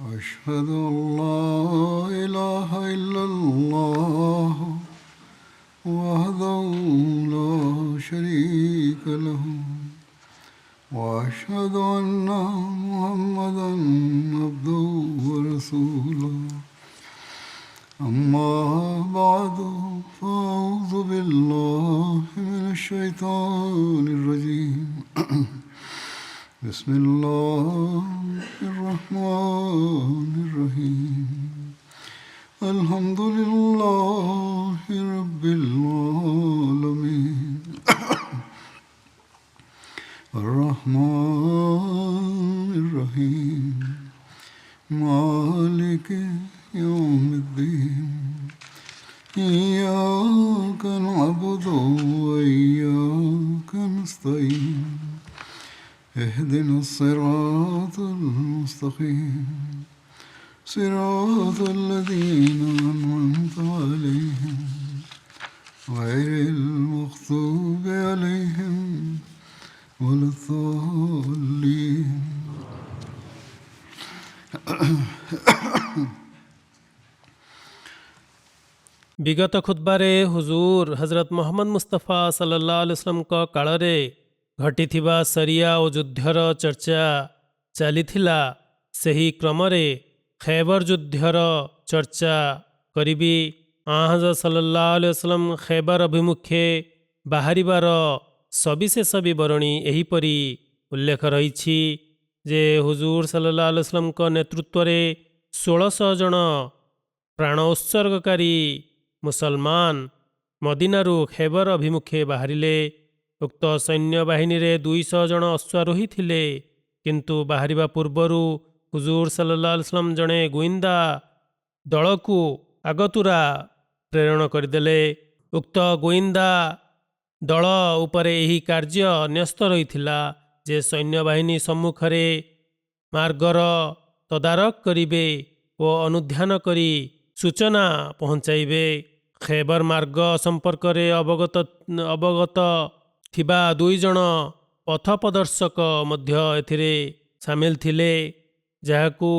أشهد أن لا إله إلا الله وحده لا شريك له وأشهد أن محمدا عبده ورسوله أما بعد فأعوذ بالله من الشيطان الرجيم بسم الله الرحمن الرحيم الحمد لله رب العالمين الرحمن الرحيم مالك يوم الدين إياك نعبد وإياك نستعين اهدنا الصراط المستقيم صراط الذين أنعمت عليهم غير المغضوب عليهم ولا الضالين ବିଗତ ଖୁତବାରେ ହୁଜୁର ହଜରତ ମୋହମ୍ମଦ ମୁସ୍ତଫା ସଲ୍ଲଲ୍ଲାହୁ ଆଲାଇହି वसल्लमଙ୍କ କାଳରେ ଘଟିଥିବା ସରିୟା ଓ ଯୁଦ୍ଧର ଚର୍ଚ୍ଚା ଚାଲିଥିଲା। ସେହି କ୍ରମରେ ଖୈବର ଯୁଦ୍ଧର ଚର୍ଚ୍ଚା କରିବି। ହଜରତ ସଲ୍ଲଲ୍ଲାହୁ ଆଲାଇହି वसल्लम ଖୈବର ଅଭିମୁଖେ ବାହାରିବାର ସବିଶେଷ ବିବରଣୀ ଏହିପରି ଉଲ୍ଲେଖ ରହିଛି ଯେ ହୁଜୁର ସଲ୍ଲଲ୍ଲାହୁ ଆଲାଇହି वसल्लमଙ୍କ ନେତୃତ୍ୱରେ 1600 ଜଣ ପ୍ରାଣ ଉତ୍ସର୍ଗକାରୀ ମୁସଲମାନ ମଦିନାରୁ ଖୈବର ଅଭିମୁଖେ ବାହାରିଲେ। ଉକ୍ତ ସୈନ୍ୟବାହିନୀରେ 200 ଜଣ ଅଶ୍ୱାରୋହୀ ଥିଲେ, କିନ୍ତୁ ବାହାରିବା ପୂର୍ବରୁ ହୁଜୁର ସଲ୍ଲଲ୍ଲାହୁ ଆଲାଇହି वसल्लम ଜଣେ ଗୁଇନ୍ଦା ଦଳକୁ ଆଗତୁରା ପ୍ରେରଣ କରିଦେଲେ। ଉକ୍ତ ଗୁଇନ୍ଦା ଦଳ ଉପରେ ଏହି କାର୍ଯ୍ୟ ନ୍ୟସ୍ତ ରହିଥିଲା ଯେ ସୈନ୍ୟବାହିନୀ ସମ୍ମୁଖରେ ମାର୍ଗର ତଦାରଖ କରିବେ ଓ ଅନୁଧ୍ୟାନ କରି ସୂଚନା ପହଞ୍ଚାଇବେ। ଖୈବର ମାର୍ଗ ସମ୍ପର୍କରେ ଅବଗତ ଥିବା 2 ଜଣ ପଥପ୍ରଦର୍ଶକ ମଧ୍ୟ ଏଥିରେ ସାମିଲ ଥିଲେ, ଯାହାକୁ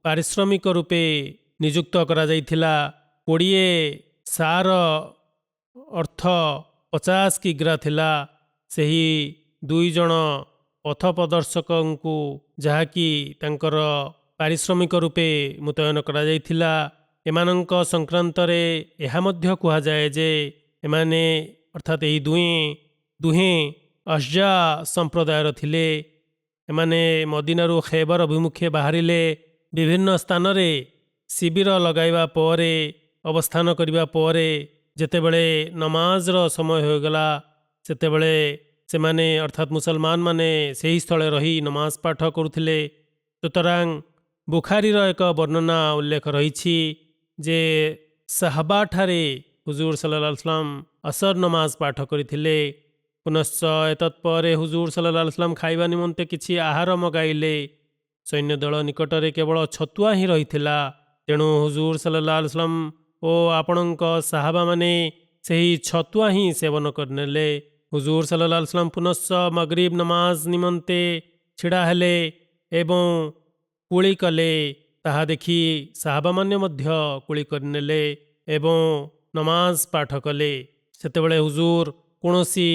ପାରିଶ୍ରମିକ ରୂପେ ନିଯୁକ୍ତ କରାଯାଇଥିଲା। 20 ସାର ଅର୍ଥ 50 କିଗ୍ରା ଥିଲା। ସେହି 2 ଜଣ ପଥପ୍ରଦର୍ଶକଙ୍କୁ ଯାହାକି ତାଙ୍କର ପାରିଶ୍ରମିକ ରୂପେ ମୁତୟନ କରାଯାଇଥିଲା, ଏମାନଙ୍କ ସଂକ୍ରାନ୍ତରେ ଏହା ମଧ୍ୟ କୁହାଯାଏ ଯେ ଏମାନେ ଅର୍ଥାତ୍ ଏହି ଦୁହେଁ ଅଶ୍ଜା ସମ୍ପ୍ରଦାୟର ଥିଲେ। ଏମାନେ ମଦିନାରୁ ଖୈବର ଅଭିମୁଖେ ବାହାରିଲେ। ବିଭିନ୍ନ ସ୍ଥାନରେ ଶିବିର ଲଗାଇବା ପରେ ଅବସ୍ଥାନ କରିବା ପରେ ଯେତେବେଳେ ନମାଜର ସମୟ ହୋଇଗଲା, ସେତେବେଳେ ସେମାନେ ଅର୍ଥାତ୍ ମୁସଲମାନମାନେ ସେହି ସ୍ଥଳେ ରହି ନମାଜ ପାଠ କରୁଥିଲେ। ସୁତରାଂ ବୁଖାରୀର ଏକ ବର୍ଣ୍ଣନା ଉଲ୍ଲେଖ ରହିଛି ଯେ ସାହବାଠାରେ ହୁଜୁର ସଲ୍ଲଲ୍ଲାହୁ ଆଲାଇହି वसल्लम ଅସର ନମାଜ ପାଠ କରିଥିଲେ। ପୁନଶ୍ଚ ଏତତ୍ପରେ ହୁଜୁର ସଲ୍ଲଲ୍ଲାହୁ ଆଲାଇହି वसल्लम ଖାଇବା ନିମନ୍ତେ କିଛି ଆହାର ମଗାଇଲେ। ସୈନ୍ୟଦଳ ନିକଟରେ କେବଳ ଛତୁଆ ହିଁ ରହିଥିଲା। ତେଣୁ ହୁଜୁର ସଲ୍ଲଲ୍ଲାହୁ ଆଲାଇହି वसल्लम ଓ ଆପଣଙ୍କ ସାହାବାମାନେ ସେହି ଛତୁଆ ହିଁ ସେବନ କରିନେଲେ। ହୁଜୁର ସଲ୍ଲଲ୍ଲାହୁ ଆଲାଇହି वसल्लम ପୁନଶ୍ଚ ମଗରିବ ନମାଜ ନିମନ୍ତେ ଛିଡ଼ା ହେଲେ ଏବଂ କୁଳି କଲେ। ତାହା ଦେଖି ସାହାବାମାନେ ମଧ୍ୟ କୁଳି କରିନେଲେ ଏବଂ ନମାଜ ପାଠ କଲେ। ସେତେବେଳେ ହୁଜୁର କୌଣସି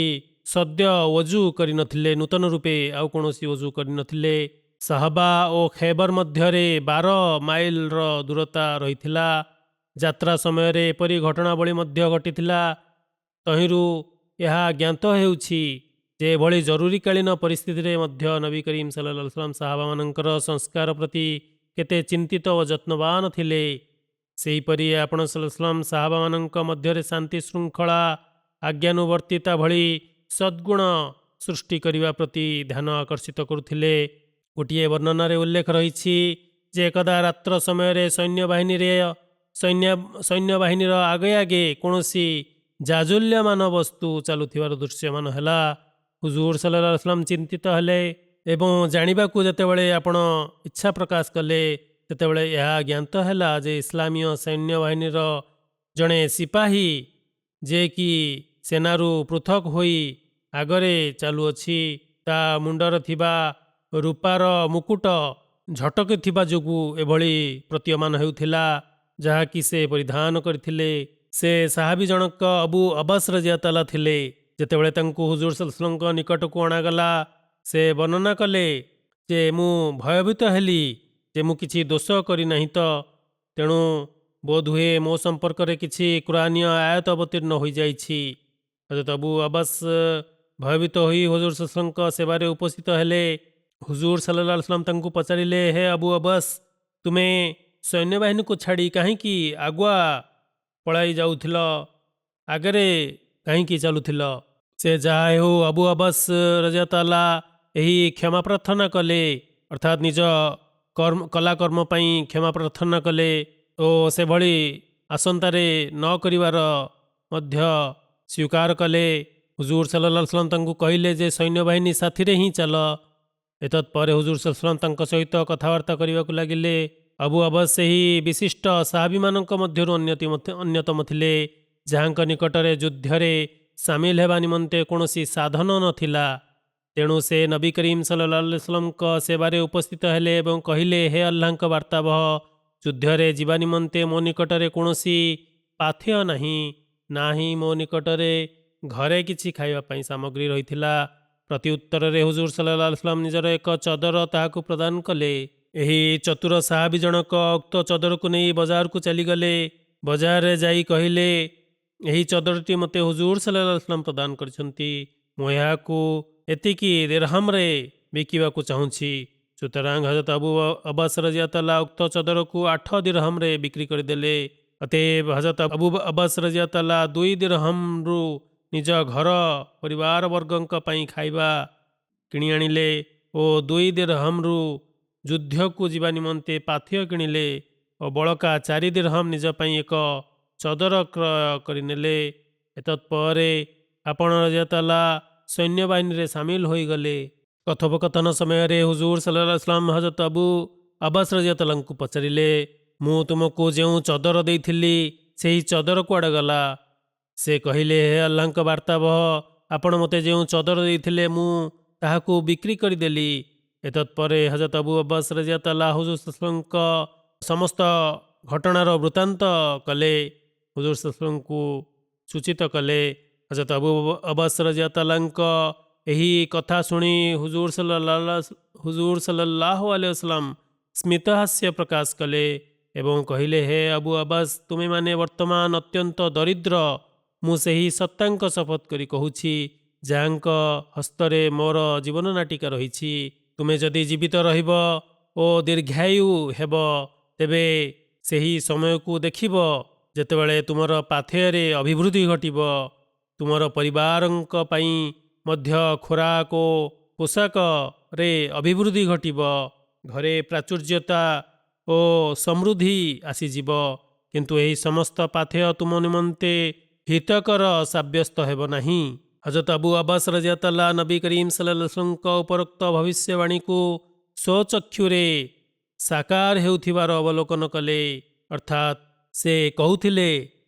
ସଦ୍ୟ ଓଜୁ କରିନଥିଲେ, ନୂତନ ରୂପେ ଆଉ କୌଣସି ଓଜୁ କରିନଥିଲେ। ସାହାବା ଓ ଖୈବର ମଧ୍ୟରେ 12 ମାଇଲର ଦୂରତା ରହିଥିଲା। ଯାତ୍ରା ସମୟରେ ଏପରି ଘଟଣାବଳୀ ମଧ୍ୟ ଘଟିଥିଲା। ତହିଁରୁ ଏହା ଜ୍ଞାତ ହେଉଛି ଯେ ଏଭଳି ଜରୁରୀକାଳୀନ ପରିସ୍ଥିତିରେ ମଧ୍ୟ ନବୀ କରୀମ ସଲ୍ଲଲ୍ଲାହୁ ଆଲାଇହି वसल्लम ସାହାବାମାନଙ୍କର ସଂସ୍କାର ପ୍ରତି କେତେ ଚିନ୍ତିତ ଓ ଯତ୍ନବାନ ଥିଲେ। ସେହିପରି ଆପଣ ସଲ୍ଲଲ୍ଲାହୁ ଆଲାଇହି वसल्लम ସାହାବାମାନଙ୍କ ମଧ୍ୟରେ ଶାନ୍ତି ଶୃଙ୍ଖଳା, ଆଜ୍ଞାନୁବର୍ତ୍ତିତା ଭଳି ସଦ୍ଗୁଣ ସୃଷ୍ଟି କରିବା ପ୍ରତି ଧ୍ୟାନ ଆକର୍ଷିତ କରୁଥିଲେ। ଗୋଟିଏ ବର୍ଣ୍ଣନାରେ ଉଲ୍ଲେଖ ରହିଛି ଯେ ଏକଦା ରାତ୍ର ସମୟରେ ସୈନ୍ୟବାହିନୀର ଆଗେ ଆଗେ କୌଣସି ଜାଜୁଲ୍ୟମାନ ବସ୍ତୁ ଚାଲୁଥିବାର ଦୃଶ୍ୟମାନ ହେଲା। ହୁଜୁର ସଲ୍ଲଲ୍ଲାହୁ ଆଲାଇହି वसल्लम ଚିନ୍ତିତ ହେଲେ ଏବଂ ଜାଣିବାକୁ ଯେତେବେଳେ ଆପଣ ଇଚ୍ଛା ପ୍ରକାଶ କଲେ, ସେତେବେଳେ ଏହା ଜ୍ଞାତ ହେଲା ଯେ ଇସଲାମୀୟ ସୈନ୍ୟବାହିନୀର ଜଣେ ସିପାହୀ ଯେ କି ସେନାରୁ ପୃଥକ ହୋଇ ଆଗରେ ଚାଲୁଅଛି, ତା ମୁଣ୍ଡରେ ଥିବା ରୂପାର ମୁକୁଟ ଝଟକି ଥିବା ଯୋଗୁଁ ଏଭଳି ପ୍ରତୀୟମାନ ହେଉଥିଲା, ଯାହାକି ସେ ପରିଧାନ କରିଥିଲେ। ସେ ସାହାବୀ ଜଣକ ଅବୁ ଅବାସ୍ ରଜିୟତାଲା ଥିଲେ। ଯେତେବେଳେ ତାଙ୍କୁ ହୁଜୁର ସଲ୍ଲଲ୍ଲାହୁଙ୍କ ନିକଟକୁ ଅଣାଗଲା, ସେ ବର୍ଣ୍ଣନା କଲେ ଯେ ମୁଁ ଭୟଭୀତ ହେଲି ଯେ ମୁଁ କିଛି ଦୋଷ କରିନାହିଁ ତ, ତେଣୁ ବୋଧହୁଏ ମୋ ସମ୍ପର୍କରେ କିଛି କୁରାନୀୟ ଆୟତ ଅବତୀର୍ଣ୍ଣ ହୋଇଯାଇଛି। ହଜରତ ଅବୁ ଅବାସ୍ ଭୟଭୀତ ହୋଇ ହୁଜୁର ସଲ୍ଲଲ୍ଲାହୁଙ୍କ ସେବାରେ ଉପସ୍ଥିତ ହେଲେ। ହୁଜୁର ସଲ୍ଲଲ୍ଲାହୁ ଆଲାଇହି वसल्लम ତାଙ୍କୁ ପଚାରିଲେ, ହେ ଅବୁ ଅବାସ୍, ତୁମେ ସୈନ୍ୟବାହିନୀକୁ ଛାଡ଼ି କାହିଁକି ଆଗୁଆ ପଳାଇ ଯାଉଥିଲ? ଆଗରେ କାହିଁକି ଚାଲୁଥିଲ? ସେ ଯାହା ହେଉ, ଅବୁ ଅବାସ୍ ରଜିୟତାଲା ଏହି କ୍ଷମା ପ୍ରାର୍ଥନା କଲେ, ଅର୍ଥାତ୍ ନିଜ କଲା କର୍ମ ପାଇଁ କ୍ଷମା ପ୍ରାର୍ଥନା କଲେ ଓ ସେଭଳି ଆସନ୍ତାରେ ନ କରିବାର ମଧ୍ୟ ସ୍ୱୀକାର କଲେ। ହୁଜୁର ସଲ୍ଲଲ୍ଲାହୁ ଆଲାଇହି वसल्लम ତାଙ୍କୁ କହିଲେ ଯେ ସୈନ୍ୟବାହିନୀ ସାଥିରେ ହିଁ ଚାଲ। ଏତତ୍ ପରେ ହୁଜୁର ସଲ୍ଲଲ୍ଲାହୁ ଆଲାଇହି वसल्लम ତାଙ୍କ ସହିତ କଥାବାର୍ତ୍ତା କରିବାକୁ ଲାଗିଲେ। ଅବୁ ଅବାସ୍ ସେହି ବିଶିଷ୍ଟ ସାହାବୀମାନଙ୍କ ମଧ୍ୟରୁ ଅନ୍ୟତମ ଥିଲେ, ଯାହାଙ୍କ ନିକଟରେ ଯୁଦ୍ଧରେ ସାମିଲ ହେବା ନିମନ୍ତେ କୌଣସି ସାଧନ ନଥିଲା। ତେଣୁ ସେ ନବୀ କରୀମ ସଲ୍ଲଲ୍ଲାହୁ ଆଲାଇହି वसल्लमଙ୍କ ସେବାରେ ଉପସ୍ଥିତ ହେଲେ ଏବଂ କହିଲେ, ହେ ଆଲ୍ଲାହଙ୍କ ବାର୍ତ୍ତାବହ, ଯୁଦ୍ଧରେ ଯିବା ନିମନ୍ତେ ମୋ ନିକଟରେ କୌଣସି ପାଥେୟ ନାହିଁ, ନାହିଁ ମୋ ନିକଟରେ ଘରେ କିଛି ଖାଇବା ପାଇଁ ସାମଗ୍ରୀ ରହିଥିଲା। ପ୍ରତି ଉତ୍ତରରେ ହୁଜୁର ସଲ୍ଲଲ୍ଲାହୁ ଆଲାଇହି वसल्लम ନିଜର ଏକ ଚଦର ତାହାକୁ ପ୍ରଦାନ କଲେ। ଏହି ଚତୁର ସାହାବୀ ଜଣକ ଉକ୍ତ ଚଦରକୁ ନେଇ ବଜାରକୁ ଚାଲିଗଲେ। ବଜାରରେ ଯାଇ କହିଲେ, ଏହି ଚଦରଟି ମୋତେ ହୁଜୁର ସଲ୍ଲଲ୍ଲାହୁ ଆଲାଇହି वसल्लम ପ୍ରଦାନ କରିଛନ୍ତି। ମୁଁ ଏହାକୁ ଏତିକି ଦିରହମରେ ବିକିବାକୁ ଚାହୁଁଛି। ସୁତରାଂ ହଜରତ ଅବୁ ଅବାସ୍ ରଜିୟତାଲା ଉକ୍ତ ଚଦରକୁ 8 ଦିରହମରେ ବିକ୍ରି କରିଦେଲେ। ଅତଏବ ହଜରତ ଅବୁ ଅବାସ୍ ରଜିୟତାଲା 2 ଦିରହମରୁ ନିଜ ଘର ପରିବାର ବର୍ଗଙ୍କ ପାଇଁ ଖାଇବା କିଣି ଆଣିଲେ ଓ 2 ଦିରହମରୁ ଯୁଦ୍ଧକୁ ଯିବା ନିମନ୍ତେ ପାଥେୟ କିଣିଲେ ଓ ବଳକା 4 ଦିରହମ ନିଜ ପାଇଁ ଏକ ଚଦର କ୍ରୟ କରିନେଲେ। ଏତତ୍ ପରେ ଆପଣ ରଜିୟତାଲା ସୈନ୍ୟବାହିନୀରେ ସାମିଲ ହୋଇଗଲେ। କଥୋପକଥନ ସମୟରେ ହୁଜୁର ସଲ୍ଲଲ୍ଲାହୁ ଆଲାଇହି वसल्लम ହଜରତ ଅବୁ ଅବାସ୍ ରଜିୟତାଲାଙ୍କୁ ପଚାରିଲେ, ମୁଁ ତୁମକୁ ଯେଉଁ ଚଦର ଦେଇଥିଲି, ସେହି ଚଦର କୁଆଡ଼େ ଗଲା? ସେ କହିଲେ, ହେ ଆଲ୍ଲାହଙ୍କ ବାର୍ତ୍ତାବହ, ଆପଣ ମୋତେ ଯେଉଁ ଚଦର ଦେଇଥିଲେ ମୁଁ ତାହାକୁ ବିକ୍ରି କରିଦେଲି। ଏତତ୍ ପରେ ହଜରତ ଅବୁ ଅବାସ୍ ରଜିୟତାଲା ହୁଜୁର ସଲ୍ଲଲ୍ଲାହୁଙ୍କ ସମସ୍ତ ଘଟଣାର ବୃତ୍ତାନ୍ତ କଲେ, ହୁଜୁର ସଲ୍ଲଲ୍ଲାହୁଙ୍କୁ ସୂଚିତ କଲେ। ହଜରତ ଅବୁ ଅବାସ୍ ରଜିୟତାଲାଙ୍କ ଏହି କଥା ଶୁଣି ହୁଜୁର ସଲ୍ଲଲ୍ଲାହୁ ଆଲାଇହି वसल्लम ସ୍ମିତହାସ୍ୟ ପ୍ରକାଶ କଲେ ଏବଂ କହିଲେ, ହେ ଅବୁ ଅବାସ୍, ତୁମେମାନେ ବର୍ତ୍ତମାନ ଅତ୍ୟନ୍ତ ଦରିଦ୍ର। ମୁଁ ସେହି ସତ୍ତାଙ୍କ ଶପଥ କରି କହୁଛି, ଯାହାଙ୍କ ହସ୍ତରେ ମୋର ଜୀବନ ନାଟିକା ରହିଛି। ତୁମେ ଯଦି ଜୀବିତ ରହିବ ଓ ଦୀର୍ଘାୟୁ ହେବ, ତେବେ ସେହି ସମୟକୁ ଦେଖିବ ଯେତେବେଳେ ତୁମର ପାଥେୟରେ ଅଭିବୃଦ୍ଧି ଘଟିବ, ତୁମର ପରିବାରଙ୍କ ପାଇଁ ମଧ୍ୟ ଖୋରାକ ଓ ପୋଷାକରେ ଅଭିବୃଦ୍ଧି ଘଟିବ, ଘରେ ପ୍ରାଚୁର୍ଯ୍ୟତା ଓ ସମୃଦ୍ଧି ଆସିଯିବ। କିନ୍ତୁ ଏହି ସମସ୍ତ ପାଥେୟ ତୁମ ନିମନ୍ତେ ହିତକର ସାବ୍ୟସ୍ତ ହେବ ନାହିଁ। ହଜରତ ଅବୁ ଅବାସ୍ ରଜିୟତାଲା ନବୀ କରୀମ ସଲ୍ଲଲ୍ଲାହୁ ଆଲାଇହି वसल्लमଙ୍କ ଉପରୋକ୍ତ ଭବିଷ୍ୟବାଣୀକୁ ସ୍ୱଚକ୍ଷୁରେ ସାକାର ହେଉଥିବାର ଅବଲୋକନ କଲେ। ଅର୍ଥାତ୍ ସେ କହୁଥିଲେ,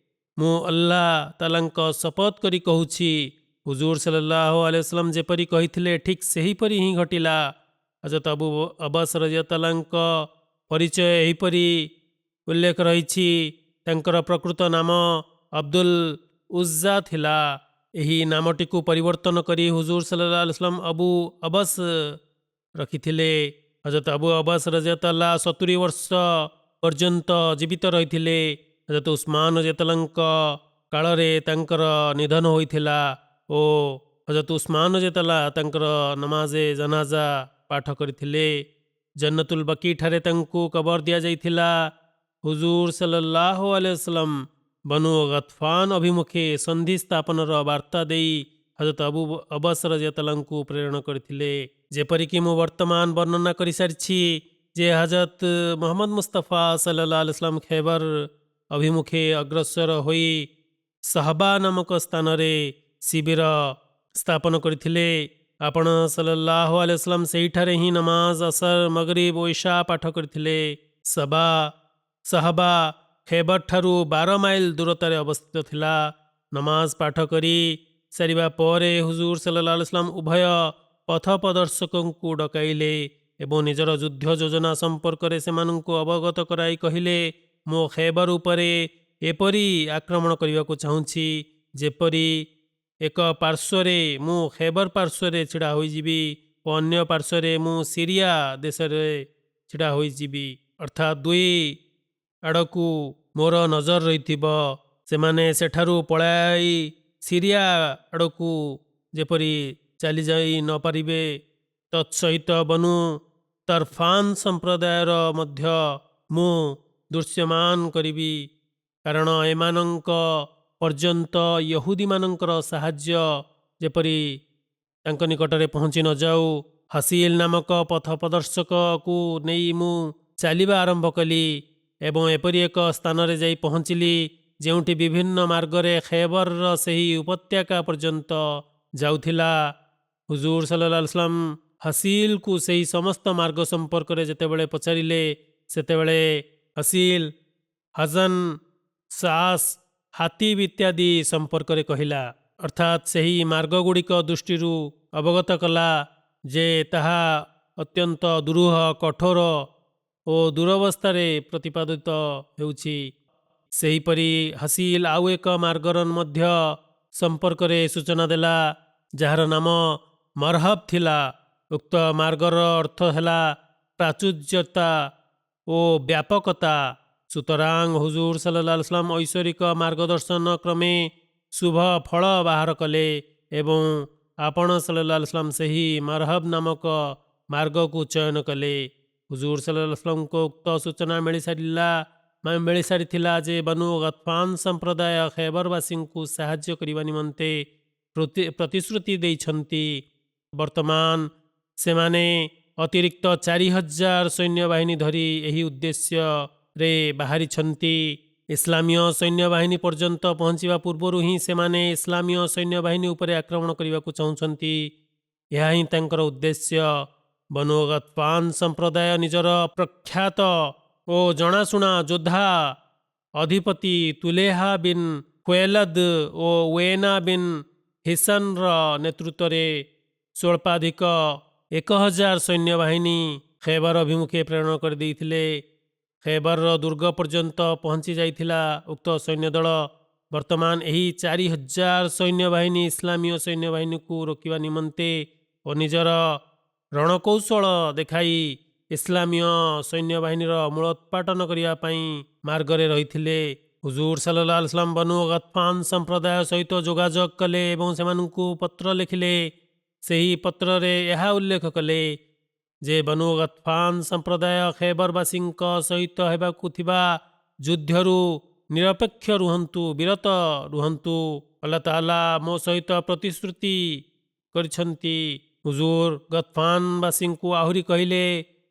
ମୁଁ ଆଲ୍ଲାହ ତାଆଲାଙ୍କ ଶପଥ କରି କହୁଛି, ହୁଜୁର ସଲ୍ଲଲ୍ଲାହୁ ଆଲାଇହି वसल्लम ଯେପରି କହିଥିଲେ ଠିକ୍ ସେହିପରି ହିଁ ଘଟିଲା। ହଜରତ ଅବୁ ଅବାସ୍ ରଜିୟତାଲାଙ୍କ ପରିଚୟ ଏହିପରି ଉଲ୍ଲେଖ ରହିଛି, ତାଙ୍କର ପ୍ରକୃତ ନାମ ଅବ୍ଦୁଲ ଉଜ୍ଜା ଥିଲା। ଏହି ନାମଟିକୁ ପରିବର୍ତ୍ତନ କରି ହୁଜୁର ସଲ୍ଲଲ୍ଲାହୁ ଆଲାଇହି वसल्लम ଅବୁ ଅବାସ୍ ରଖିଥିଲେ। ହଜରତ ଅବୁ ଅବାସ୍ ରଜିୟତାଲା 70 ବର୍ଷ ପର୍ଯ୍ୟନ୍ତ ଜୀବିତ ରହିଥିଲେ। ହଜରତ ଉସ୍ମାନ ରଜିୟତାଲାଙ୍କ କାଳରେ ତାଙ୍କର ନିଧନ ହୋଇଥିଲା ଓ ହଜରତ ଉସ୍ମାନ ରଜିୟତାଲା ତାଙ୍କର ନମାଜେ ଜନାଜା ପାଠ କରିଥିଲେ। ଜନ୍ନତୁଲ ବକୀ ଠାରେ ତାଙ୍କୁ କବର ଦିଆଯାଇଥିଲା। ହୁଜୁର ସଲ୍ଲଲ୍ଲାହୁ ଆଲାଇହି वसल्लम ବନୁ ଗତଫାନ ଅଭିମୁଖେ ସନ୍ଧି ସ୍ଥାପନର ବାର୍ତ୍ତା ଦେଇ ହଜରତ ଅବୁ ଅବାସ୍ ରଜିୟତାଲାଙ୍କୁ ପ୍ରେରଣ କରିଥିଲେ। ଯେପରିକି ମୁଁ ବର୍ତ୍ତମାନ ବର୍ଣ୍ଣନା କରିସାରିଛି ଯେ ହଜରତ ମୁହମ୍ମଦ ମୁସ୍ତଫା ସଲ୍ଲଲ୍ଲାହୁ ଆଲାଇହି वसल्लम ଖୈବର ଅଭିମୁଖେ ଅଗ୍ରସର ହୋଇ ସହବା ନାମକ ସ୍ଥାନରେ ଶିବିର ସ୍ଥାପନ କରିଥିଲେ। ଆପଣ ସଲ୍ଲଲ୍ଲାହୁ ଆଲାଇହି वसल्लम ସେହିଠାରେ ହିଁ ନମାଜ, ଅସର, ମଗରିବ ଓ ଇଶା ପାଠ କରିଥିଲେ। ସହବା ଖୈବର ଠାରୁ 12 ମାଇଲ ଦୂରତାରେ ଅବସ୍ଥିତ ଥିଲା। ନମାଜ ପାଠ କରି ସାରିବା ପରେ ହୁଜୁର ସଲ୍ଲଲ୍ଲାହୁ ଆଲାଇହି वसल्लम ଉଭୟ ପଥ ପ୍ରଦର୍ଶକଙ୍କୁ ଡକାଇଲେ ଏବଂ ନିଜର ଯୁଦ୍ଧ ଯୋଜନା ସମ୍ପର୍କରେ ସେମାନଙ୍କୁ ଅବଗତ କରାଇ କହିଲେ, ମୁଁ ଖୈବର ଉପରେ ଏପରି ଆକ୍ରମଣ କରିବାକୁ ଚାହୁଁଛି ଯେପରି ଏକ ପାର୍ଶ୍ୱରେ ମୁଁ ଖୈବର ପାର୍ଶ୍ୱରେ ଛିଡ଼ା ହୋଇଯିବି ଓ ଅନ୍ୟ ପାର୍ଶ୍ୱରେ ମୁଁ ସିରିଆ ଦେଶରେ ଛିଡ଼ା ହୋଇଯିବି। ଅର୍ଥାତ୍ ଦୁଇ ଆଡ଼କୁ ମୋର ନଜର ରହିଥିବ। ସେମାନେ ସେଠାରୁ ପଳାଇ ସିରିଆ ଆଡ଼କୁ ଯେପରି ଚାଲିଯାଇ ନପାରିବେ। ତତ୍ସହିତ ବନୁ ତରଫାନ ସମ୍ପ୍ରଦାୟର ମଧ୍ୟ ମୁଁ ଦୃଶ୍ୟମାନ କରିବି, କାରଣ ଏମାନଙ୍କ ପର୍ଯ୍ୟନ୍ତ ୟହୁଦୀମାନଙ୍କର ସାହାଯ୍ୟ ଯେପରି ତାଙ୍କ ନିକଟରେ ପହଞ୍ଚି ନଯାଉ। ହସିଲ ନାମକ ପଥ ପ୍ରଦର୍ଶକକୁ ନେଇ ମୁଁ ଚାଲିବା ଆରମ୍ଭ କଲି ଏବଂ ଏପରି ଏକ ସ୍ଥାନରେ ଯାଇ ପହଞ୍ଚିଲି ଯେଉଁଠି ବିଭିନ୍ନ ମାର୍ଗରେ ଖୈବରର ସେହି ଉପତ୍ୟକା ପର୍ଯ୍ୟନ୍ତ ଯାଉଥିଲା। ହୁଜୁର ସଲ୍ଲଲ୍ଲାହୁ ଆଲାଇହି वसल्लम ହସିଲକୁ ସେହି ସମସ୍ତ ମାର୍ଗ ସମ୍ପର୍କରେ ଯେତେବେଳେ ପଚାରିଲେ, ସେତେବେଳେ ହସିଲ ହଜନ ସାସ୍ ହାତିବ ଇତ୍ୟାଦି ସମ୍ପର୍କରେ କହିଲା। ଅର୍ଥାତ୍ ସେହି ମାର୍ଗଗୁଡ଼ିକ ଦୃଷ୍ଟିରୁ ଅବଗତ କଲା ଯେ ତାହା ଅତ୍ୟନ୍ତ ଦୁରୂହ, କଠୋର ଓ ଦୁରବସ୍ଥାରେ ପ୍ରତିପାଦିତ ହେଉଛି। ସେହିପରି ହସିଲ ଆଉ ଏକ ମାର୍ଗର ମଧ୍ୟ ସମ୍ପର୍କରେ ସୂଚନା ଦେଲା ଯାହାର ନାମ ମରହବ ଥିଲା। ଉକ୍ତ ମାର୍ଗର ଅର୍ଥ ହେଲା ପ୍ରାଚୁର୍ଯ୍ୟତା ଓ ବ୍ୟାପକତା। ସୁତରାଂ ହୁଜୁର ସଲ୍ଲଲ୍ଲାହୁ ଆଲାଇହି वसल्लम ଐଶ୍ୱରିକ ମାର୍ଗଦର୍ଶନ କ୍ରମେ ଶୁଭ ଫଳ ବାହାର କଲେ ଏବଂ ଆପଣ ସଲ୍ଲଲ୍ଲାହୁ ଆଲାଇହି वसल्लम ସେହି ମରହବ ନାମକ ମାର୍ଗକୁ ଚୟନ କଲେ। ହୁଜୁର ସଲ୍ଲଲ୍ଲାହୁ ଆଲାଇହି वसल्लमଙ୍କୁ ଉକ୍ତ ସୂଚନା ମିଳିସାରିଥିଲା ଯେ ବନୁ ଗତଫାନ ସମ୍ପ୍ରଦାୟ ଖୈବରବାସୀଙ୍କୁ ସାହାଯ୍ୟ କରିବା ନିମନ୍ତେ ପ୍ରତିଶ୍ରୁତି ଦେଇଛନ୍ତି। ବର୍ତ୍ତମାନ ସେମାନେ ଅତିରିକ୍ତ 4000 ସୈନ୍ୟବାହିନୀ ଧରି ଏହି ଉଦ୍ଦେଶ୍ୟରେ ବାହାରିଛନ୍ତି। ଇସଲାମୀୟ ସୈନ୍ୟବାହିନୀ ପର୍ଯ୍ୟନ୍ତ ପହଞ୍ଚିବା ପୂର୍ବରୁ ହିଁ ସେମାନେ ଇସଲାମୀୟ ସୈନ୍ୟବାହିନୀ ଉପରେ ଆକ୍ରମଣ କରିବାକୁ ଚାହୁଁଛନ୍ତି। ଏହା ହିଁ ତାଙ୍କର ଉଦ୍ଦେଶ୍ୟ। ବନୁ ଗତଫାନ ସମ୍ପ୍ରଦାୟ ନିଜର ପ୍ରଖ୍ୟାତ ଓ ଜଣାଶୁଣା ଯୋଦ୍ଧା ଅଧିପତି ତୁଲେହା ବିନ୍ ଖୁୱୈଲଦ ଓ ୱେନା ବିନ୍ ହିସନର ନେତୃତ୍ୱରେ ସ୍ୱଳ୍ପାଧିକ 1000 ସୈନ୍ୟବାହିନୀ ଖୈବର ଅଭିମୁଖେ ପ୍ରେରଣ କରିଦେଇଥିଲେ। ଖୈବରର ଦୁର୍ଗ ପର୍ଯ୍ୟନ୍ତ ପହଞ୍ଚି ଯାଇଥିଲା ଉକ୍ତ ସୈନ୍ୟଦଳ। ବର୍ତ୍ତମାନ ଏହି 4000 ସୈନ୍ୟବାହିନୀ ଇସଲାମୀୟ ସୈନ୍ୟବାହିନୀକୁ ରୋକିବା ନିମନ୍ତେ ଓ ନିଜର ରଣକୌଶଳ ଦେଖାଇ ଇସଲାମୀୟ ସୈନ୍ୟବାହିନୀର ମୂଳୋତ୍ପାଟନ କରିବା ପାଇଁ ମାର୍ଗରେ ରହିଥିଲେ। ହୁଜୁର ସଲ୍ଲଲ୍ଲାହୁ ଆଲାଇହି वसल्लम ବନୁ ଗତଫାନ ସମ୍ପ୍ରଦାୟ ସହିତ ଯୋଗାଯୋଗ କଲେ ଏବଂ ସେମାନଙ୍କୁ ପତ୍ର ଲେଖିଲେ। ସେହି ପତ୍ରରେ ଏହା ଉଲ୍ଲେଖ କଲେ ଯେ ବନୁ ଗତଫାନ ସମ୍ପ୍ରଦାୟ ଖୈବରବାସୀଙ୍କ ସହିତ ହେବାକୁ ଥିବା ଯୁଦ୍ଧରୁ ନିରପେକ୍ଷ ରୁହନ୍ତୁ, ବିରତ ରୁହନ୍ତୁ। ଆଲ୍ଲାହ ତାଆଲା ମୋ ସହିତ ପ୍ରତିଶ୍ରୁତି କରିଛନ୍ତି। ହୁଜୁର ଗତଫାନବାସୀଙ୍କୁ ଆହୁରି କହିଲେ,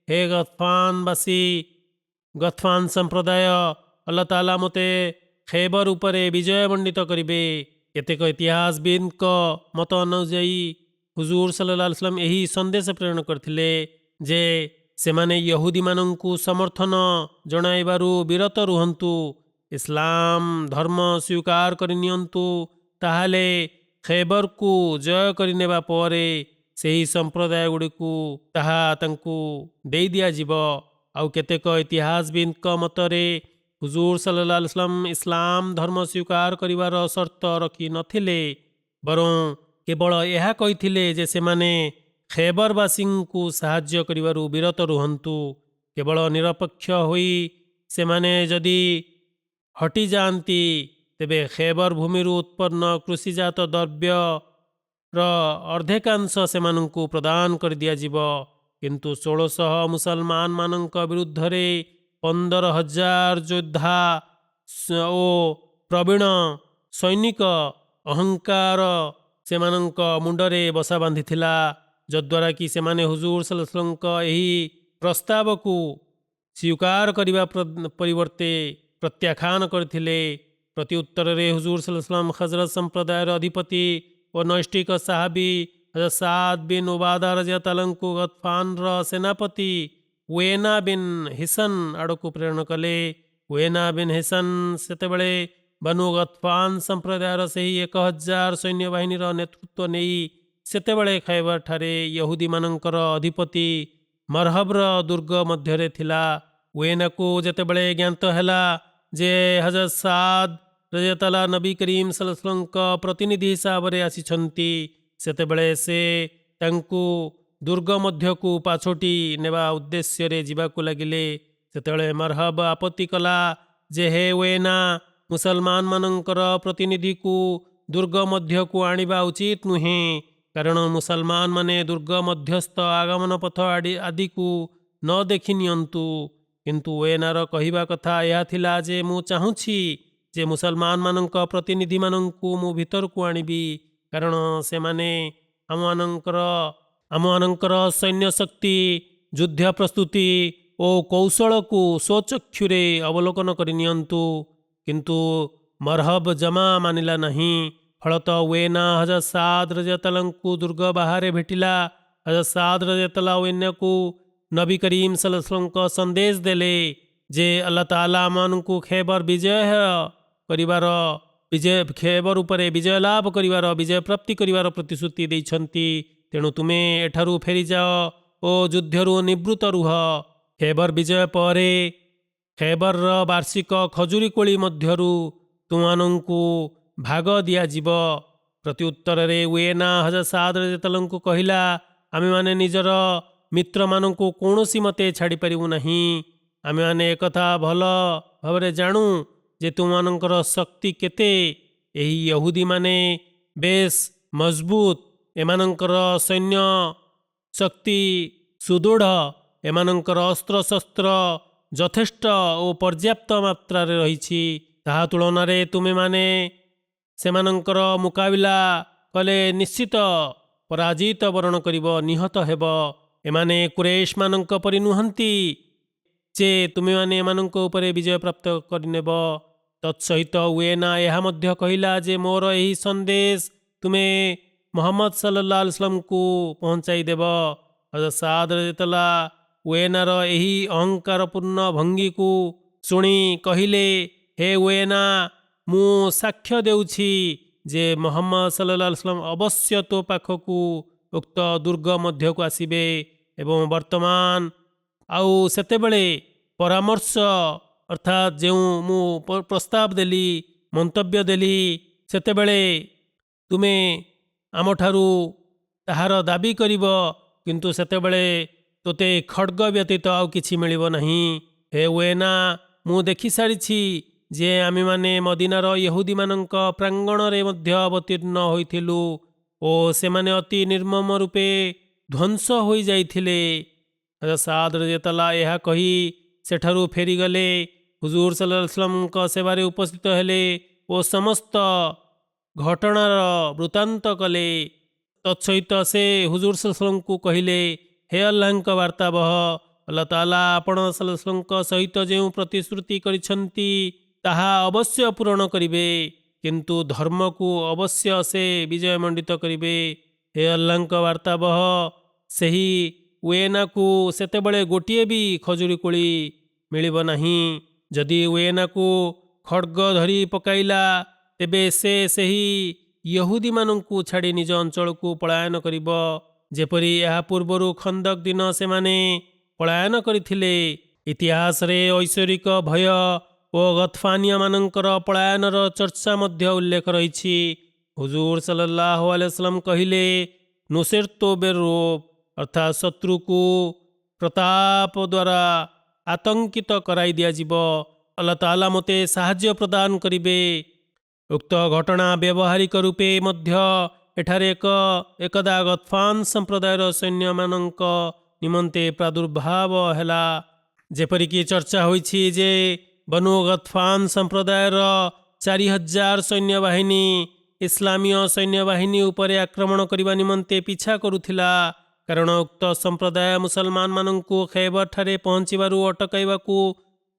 ହେ ଗତଫାନବାସୀ, ଗତଫାନ ସମ୍ପ୍ରଦାୟ, ଆଲ୍ଲାହ ତାଆଲା ମୋତେ ଖୈବର ଉପରେ ବିଜୟ ମଣ୍ଡିତ କରିବେ। କେତେକ ଇତିହାସବିଦଙ୍କ ମତ ଅନୁଯାୟୀ ହୁଜୁର ସଲ୍ଲଲ୍ଲାହୁ ଆଲାଇହି वसल्लम ଏହି ସନ୍ଦେଶ ପ୍ରେରଣ କରିଥିଲେ ଯେ ସେମାନେ ୟହୁଦୀମାନଙ୍କୁ ସମର୍ଥନ ଜଣାଇବାରୁ ବିରତ ରୁହନ୍ତୁ, ଇସଲାମ ଧର୍ମ ସ୍ୱୀକାର କରିନିଅନ୍ତୁ। ତାହେଲେ ଖୈବରକୁ ଜୟ କରିନେବା ପରେ ସେହି ସମ୍ପ୍ରଦାୟଗୁଡ଼ିକୁ ତାହା ତାଙ୍କୁ ଦେଇ ଦିଆଯିବ। ଆଉ କେତେକ ଇତିହାସବିଦଙ୍କ ମତରେ ହୁଜୁର ସଲ୍ଲଲ୍ଲାହୁ ଆଲାଇହି वसल्लम ଇସଲାମ ଧର୍ମ ସ୍ୱୀକାର କରିବାର ସର୍ତ୍ତ ରଖି ନଥିଲେ, ବରଂ କେବଳ ଏହା କହିଥିଲେ ଯେ ସେମାନେ ଖୈବରବାସୀଙ୍କୁ ସାହାଯ୍ୟ କରିବାରୁ ବିରତ ରୁହନ୍ତୁ। କେବଳ ନିରପେକ୍ଷ ହୋଇ ସେମାନେ ଯଦି ହଟିଯାଆନ୍ତି, ତେବେ ଖୈବର ଭୂମିରୁ ଉତ୍ପନ୍ନ କୃଷିଜାତ ଦ୍ରବ୍ୟର ଅର୍ଦ୍ଧେକାଂଶ ସେମାନଙ୍କୁ ପ୍ରଦାନ କରିଦିଆଯିବ। କିନ୍ତୁ 1600 ମୁସଲମାନମାନଙ୍କ ବିରୁଦ୍ଧରେ 15000 ଯୋଦ୍ଧା ଓ ପ୍ରବୀଣ ସୈନିକ ଅହଙ୍କାର ସେମାନଙ୍କ ମୁଣ୍ଡରେ ବସା ବାନ୍ଧିଥିଲା, ଯଦ୍ୱାରା କି ସେମାନେ ହୁଜୁର ସଲ୍ଲଲ୍ଲାହୁ ଆଲାଇହି वसल्लमଙ୍କ ଏହି ପ୍ରସ୍ତାବକୁ ସ୍ୱୀକାର କରିବା ପରିବର୍ତ୍ତେ ପ୍ରତ୍ୟାଖ୍ୟାନ କରିଥିଲେ। ପ୍ରତି ଉତ୍ତରରେ ହୁଜୁର ସଲ୍ଲଲ୍ଲାହୁ ଆଲାଇହି वसल्लम ଖଜରଜ ସମ୍ପ୍ରଦାୟର ଅଧିପତି ଓ ନୈଷ୍ଠିକ ସାହାବୀ ହଜରତ ସାଦ ବିନ୍ ଉବାଦା ରାଦିୟଲ୍ଲାହୁ ତାଆଲାଙ୍କୁ ଗତଫାନର ସେନାପତି ୱେନା ବିନ୍ ହିସନ ଆଡ଼କୁ ପ୍ରେରଣ କଲେ। ୱେନା ବିନ୍ ହିସନ ସେତେବେଳେ ବନୁ ଗତଫାନ ସମ୍ପ୍ରଦାୟର ସେହି 1000 ସୈନ୍ୟବାହିନୀର ନେତୃତ୍ୱ ନେଇ ସେତେବେଳେ ଖୈବର ଠାରେ ୟହୁଦୀମାନଙ୍କର ଅଧିପତି ମରହବର ଦୁର୍ଗ ମଧ୍ୟରେ ଥିଲା। ୱେନାକୁ ଯେତେବେଳେ ଜ୍ଞାତ ହେଲା ଯେ ହଜରତ ସାଦ୍ ରଜିୟଲ୍ଲାହୁ ନବୀ କରୀମ ସଲ୍ଲଲ୍ଲାହୁଙ୍କ ପ୍ରତିନିଧି ହିସାବରେ ଆସିଛନ୍ତି, ସେତେବେଳେ ସେ ତାଙ୍କୁ ଦୁର୍ଗ ମଧ୍ୟକୁ ପାଛୋଟି ନେବା ଉଦ୍ଦେଶ୍ୟରେ ଯିବାକୁ ଲାଗିଲେ। ସେତେବେଳେ ମରହବ ଆପତ୍ତି କଲା ଯେ ହେ ୱେନା, ମୁସଲମାନମାନଙ୍କର ପ୍ରତିନିଧିକୁ ଦୁର୍ଗ ମଧ୍ୟକୁ ଆଣିବା ଉଚିତ ନୁହେଁ, କାରଣ ମୁସଲମାନମାନେ ଦୁର୍ଗ ମଧ୍ୟସ୍ଥ ଆଗମନ ପଥ ଆଦିକୁ ନ ଦେଖି ନିଅନ୍ତୁ। କିନ୍ତୁ ୱେନାର କହିବା କଥା ଏହା ଥିଲା ଯେ ମୁଁ ଚାହୁଁଛି ଯେ ମୁସଲମାନମାନଙ୍କ ପ୍ରତିନିଧିମାନଙ୍କୁ ମୁଁ ଭିତରକୁ ଆଣିବି, କାରଣ ସେମାନେ ଆମମାନଙ୍କର ସୈନ୍ୟ ଶକ୍ତି, ଯୁଦ୍ଧ ପ୍ରସ୍ତୁତି ଓ କୌଶଳକୁ ସ୍ୱଚକ୍ଷୁରେ ଅବଲୋକନ କରି ନିଅନ୍ତୁ। କିନ୍ତୁ ମରହବ ଜମା ମାନିଲା ନାହିଁ। ଫଳତଃ ୱେନା ହଜରତ ସାଦ୍ ରଜିୟଲ୍ଲାହୁଙ୍କୁ ଦୁର୍ଗ ବାହାରେ ଭେଟିଲା। ହଜରତ ସାଦ୍ ରଜିୟଲ୍ଲାହୁ ୱେନାକୁ ନବୀ କରୀମ ସଲ୍ଲଲ୍ଲାହୁଙ୍କ ସନ୍ଦେଶ ଦେଲେ ଯେ ଆଲ୍ଲାହ ତାଆଲା ଆମମାନଙ୍କୁ ଖୈବର ଉପରେ ବିଜୟ ଲାଭ କରିବାର, ବିଜୟ ପ୍ରାପ୍ତି କରିବାର ପ୍ରତିଶ୍ରୁତି ଦେଇଛନ୍ତି। ତେଣୁ ତୁମେ ଏଠାରୁ ଫେରିଯାଅ ଓ ଯୁଦ୍ଧରୁ ନିବୃତ୍ତ ରୁହ। ଖୈବର ବିଜୟ ପରେ ଖୈବରର ବାର୍ଷିକ ଖଜୁରୀ କୋଳି ମଧ୍ୟରୁ ତୁମମାନଙ୍କୁ ଭାଗ ଦିଆଯିବ। ପ୍ରତି ଉତ୍ତରରେ ୱେନା ହଜରତ ସାଦ୍ ରଜିୟଲ୍ଲାହୁଙ୍କୁ କହିଲା, ଆମେମାନେ ନିଜର ମିତ୍ରମାନଙ୍କୁ କୌଣସି ମତେ ଛାଡ଼ିପାରିବୁ ନାହିଁ। ଆମେମାନେ ଏକଥା ଭଲ ଭାବରେ ଜାଣୁ ଯେ ତୁମମାନଙ୍କର ଶକ୍ତି କେତେ। ଏହି ୟହୁଦୀମାନେ ବେଶ ମଜବୁତ, ଏମାନଙ୍କର ସୈନ୍ୟ ଶକ୍ତି ସୁଦୃଢ଼, ଏମାନଙ୍କର ଅସ୍ତ୍ରଶସ୍ତ୍ର ଯଥେଷ୍ଟ ଓ ପର୍ଯ୍ୟାପ୍ତ ମାତ୍ରାରେ ରହିଛି। ତାହା ତୁଳନାରେ ତୁମେମାନେ ସେମାନଙ୍କର ମୁକାବିଲା କଲେ ନିଶ୍ଚିତ ପରାଜିତ ବରଣ କରିବ, ନିହତ ହେବ। ଏମାନେ କୁରେଶମାନଙ୍କ ପରି ନୁହନ୍ତି ଯେ ତୁମେମାନେ ଏମାନଙ୍କ ଉପରେ ବିଜୟ ପ୍ରାପ୍ତ କରିନେବ। ତତ୍ସହିତ ୱେନା ଏହା ମଧ୍ୟ କହିଲା ଯେ ମୋର ଏହି ସନ୍ଦେଶ ତୁମେ ମୁହମ୍ମଦ ସଲ୍ଲଲ୍ଲାହୁ ଆଲାଇହି ୱସଲ୍ଲମଙ୍କୁ ପହଞ୍ଚାଇ ଦେବ। ହଜରତ ସାଦ୍ ରଜିୟଲ୍ଲାହୁ ୱେନାର ଏହି ଅହଙ୍କାରପୂର୍ଣ୍ଣ ଭଙ୍ଗୀକୁ ଶୁଣି କହିଲେ, ହେ ୱେନା, ମୁଁ ସାକ୍ଷ୍ୟ ଦେଉଛି ଯେ ମୁହମ୍ମଦ ସଲ୍ଲଲ୍ଲାହୁ ଆଲାଇହି ୱସଲ୍ଲମ ଅବଶ୍ୟ ତୋ ପାଖକୁ ଉକ୍ତ ଦୁର୍ଗ ମଧ୍ୟକୁ ଆସିବେ ଏବଂ ବର୍ତ୍ତମାନ ଆଉ ସେତେବେଳେ ପରାମର୍ଶ ଅର୍ଥାତ୍ ଯେଉଁ ମୁଁ ପ୍ରସ୍ତାବ ଦେଲି, ମନ୍ତବ୍ୟ ଦେଲି, ସେତେବେଳେ ତୁମେ ଆମଠାରୁ ତାହାର ଦାବି କରିବ, କିନ୍ତୁ ସେତେବେଳେ ତୋତେ ଖଡ୍ଗ ବ୍ୟତୀତ ଆଉ କିଛି ମିଳିବ ନାହିଁ। ହେ ୱେନା, ମୁଁ ଦେଖିସାରିଛି ଯେ ଆମେମାନେ ମଦିନାର ୟହୁଦୀମାନଙ୍କ ପ୍ରାଙ୍ଗଣରେ ମଧ୍ୟ ଅବତୀର୍ଣ୍ଣ ହୋଇଥିଲୁ ଓ ସେମାନେ ଅତି ନିର୍ମମ ରୂପେ ଧ୍ୱଂସ ହୋଇଯାଇଥିଲେ। ହଜରତ ସାଦ୍ ରଜିୟଲ୍ଲାହୁ ଏହା କହି ସେଠାରୁ ଫେରିଗଲେ। ହୁଜୁର ସଲ୍ଲଲ୍ଲାହୁ ଆଲାଇହି ୱସଲ୍ଲମଙ୍କ ସେବାରେ ଉପସ୍ଥିତ ହେଲେ ଓ ସମସ୍ତ ଘଟଣାର ବୃତ୍ତାନ୍ତ କଲେ। ତତ୍ସହିତ ସେ ହୁଜୁର ସଲ୍ଲଲ୍ଲାହୁ ଆଲାଇହି ୱସଲ୍ଲମଙ୍କୁ କହିଲେ, ହେ ଆଲ୍ଲାହଙ୍କ ବାର୍ତ୍ତାବହ, ଆଲ୍ଲାହ ତାଆଲା ଆପଣ ସଲ୍ଲଲ୍ଲାହୁ ଆଲାଇହି ୱସଲ୍ଲମଙ୍କ ସହିତ ଯେଉଁ ପ୍ରତିଶ୍ରୁତି କରିଛନ୍ତି ତାହା ଅବଶ୍ୟ ପୂରଣ କରିବେ, କିନ୍ତୁ ଧର୍ମକୁ ଅବଶ୍ୟ ସେ ବିଜୟମଣ୍ଡିତ କରିବେ। ହେ ଆଲ୍ଲାହଙ୍କ ବାର୍ତ୍ତାବହ, ସେହି ୱେନାକୁ ସେତେବେଳେ ଗୋଟିଏ ବି ଖଜୁରୀ କୋଳି ମିଳିବ ନାହିଁ। ଯଦି ୱେନାକୁ ଖଡ୍ଗ ଧରି ପକାଇଲା, ତେବେ ସେ ସେହି ୟହୁଦୀମାନଙ୍କୁ ଛାଡ଼ି ନିଜ ଅଞ୍ଚଳକୁ ପଳାୟନ କରିବ, ଯେପରି ଏହା ପୂର୍ବରୁ ଖନ୍ଦକ ଦିନ ସେମାନେ ପଳାୟନ କରିଥିଲେ। ଇତିହାସରେ ଐଶ୍ୱରିକ ଭୟ ଓ ଗତଫାନିଆମାନଙ୍କର ପଳାୟନର ଚର୍ଚ୍ଚା ମଧ୍ୟ ଉଲ୍ଲେଖ ରହିଛି। ହୁଜୁର ସଲ୍ଲଲ୍ଲାହୁ ଆଲାଇହି ୱସଲ୍ଲମ କହିଲେ, ନୁସିର୍ତୁ ବିର୍ରୁବ୍, ଅର୍ଥାତ୍ ଶତ୍ରୁକୁ ପ୍ରତାପ ଦ୍ୱାରା ଆତଙ୍କିତ କରାଇ ଦିଆଯିବ। ଆଲ୍ଲାହ ତାଆଲା ମୋତେ ସାହାଯ୍ୟ ପ୍ରଦାନ କରିବେ। ଉକ୍ତ ଘଟଣା ବ୍ୟବହାରିକ ରୂପେ ମଧ୍ୟ ଏଠାରେ ଏକଦା ଗତଫାନ ସମ୍ପ୍ରଦାୟର ସୈନ୍ୟମାନଙ୍କ ନିମନ୍ତେ ପ୍ରାଦୁର୍ଭାବ ହେଲା। ଯେପରିକି ଚର୍ଚ୍ଚା ହୋଇଛି ଯେ ବନୁ ଗତଫାନ ସମ୍ପ୍ରଦାୟର 4000 ସୈନ୍ୟବାହିନୀ ଇସଲାମୀୟ ସୈନ୍ୟବାହିନୀ ଉପରେ ଆକ୍ରମଣ କରିବା ନିମନ୍ତେ ପିଛା କରୁଥିଲା, କାରଣ ଉକ୍ତ ସମ୍ପ୍ରଦାୟ ମୁସଲମାନମାନଙ୍କୁ ଖୈବରଠାରେ ପହଞ୍ଚିବାରୁ ଅଟକାଇବାକୁ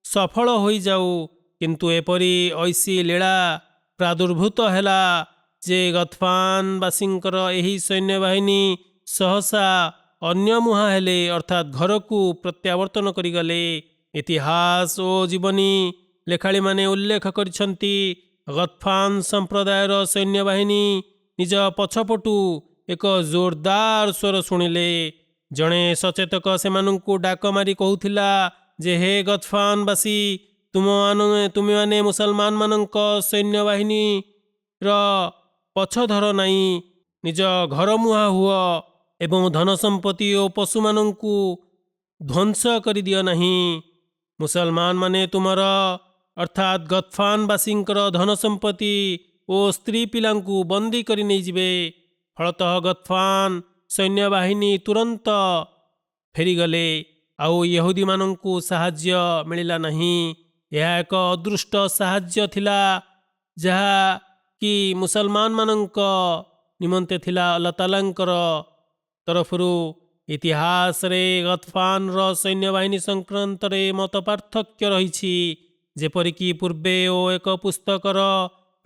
ସଫଳ ହୋଇଯାଉ। କିନ୍ତୁ ଏପରି ଐଶୀ ଲୀଳା ପ୍ରାଦୁର୍ଭୂତ ହେଲା ଯେ ଗତଫାନବାସୀଙ୍କର ଏହି ସୈନ୍ୟବାହିନୀ ସହସା ଅନ୍ୟମୁହାଁ ହେଲେ, ଅର୍ଥାତ୍ ଘରକୁ ପ୍ରତ୍ୟାବର୍ତ୍ତନ କରିଗଲେ। ଇତିହାସ ଓ ଜୀବନୀ ଲେଖାଳିମାନେ ଉଲ୍ଲେଖ କରିଛନ୍ତି, ଗତଫାନ ସମ୍ପ୍ରଦାୟର ସୈନ୍ୟବାହିନୀ ନିଜ ପଛପଟୁ ଏକ ଜୋରଦାର ସ୍ୱର ଶୁଣିଲେ, ଜଣେ ସଚେତକ ସେମାନଙ୍କୁ ଡାକ ମାରି କହୁଥିଲା ଯେ ହେ ଗତଫାନବାସୀ, ତୁମେମାନେ ମୁସଲମାନମାନଙ୍କ ସୈନ୍ୟବାହିନୀର ପଛ ଧର ନାହିଁ, ନିଜ ଘର ମୁହାଁ ହୁଅ ଏବଂ ଧନ ସମ୍ପତ୍ତି ଓ ପଶୁମାନଙ୍କୁ ଧ୍ୱଂସ କରିଦିଅ ନାହିଁ। ମୁସଲମାନମାନେ ତୁମର ଅର୍ଥାତ୍ ଗତଫାନବାସୀଙ୍କର ଧନ ସମ୍ପତ୍ତି ଓ ସ୍ତ୍ରୀ ପିଲାଙ୍କୁ ବନ୍ଦୀ କରି ନେଇଯିବେ। ଫଳତଃ ଗତଫାନ ସୈନ୍ୟବାହିନୀ ତୁରନ୍ତ ଫେରିଗଲେ, ଆଉ ୟହୁଦୀମାନଙ୍କୁ ସାହାଯ୍ୟ ମିଳିଲା ନାହିଁ। ଏହା ଏକ ଅଦୃଷ୍ଟ ସାହାଯ୍ୟ ଥିଲା, ଯାହା କି ମୁସଲମାନମାନଙ୍କ ନିମନ୍ତେ ଥିଲା ଆଲ୍ଲାହ ତାଆଲାଙ୍କର ତରଫରୁ। ଇତିହାସରେ ଗତଫାନର ସୈନ୍ୟବାହିନୀ ସଂକ୍ରାନ୍ତରେ ମତ ପାର୍ଥକ୍ୟ ରହିଛି, ଯେପରିକି ପୂର୍ବେ ଓ ଏକ ପୁସ୍ତକର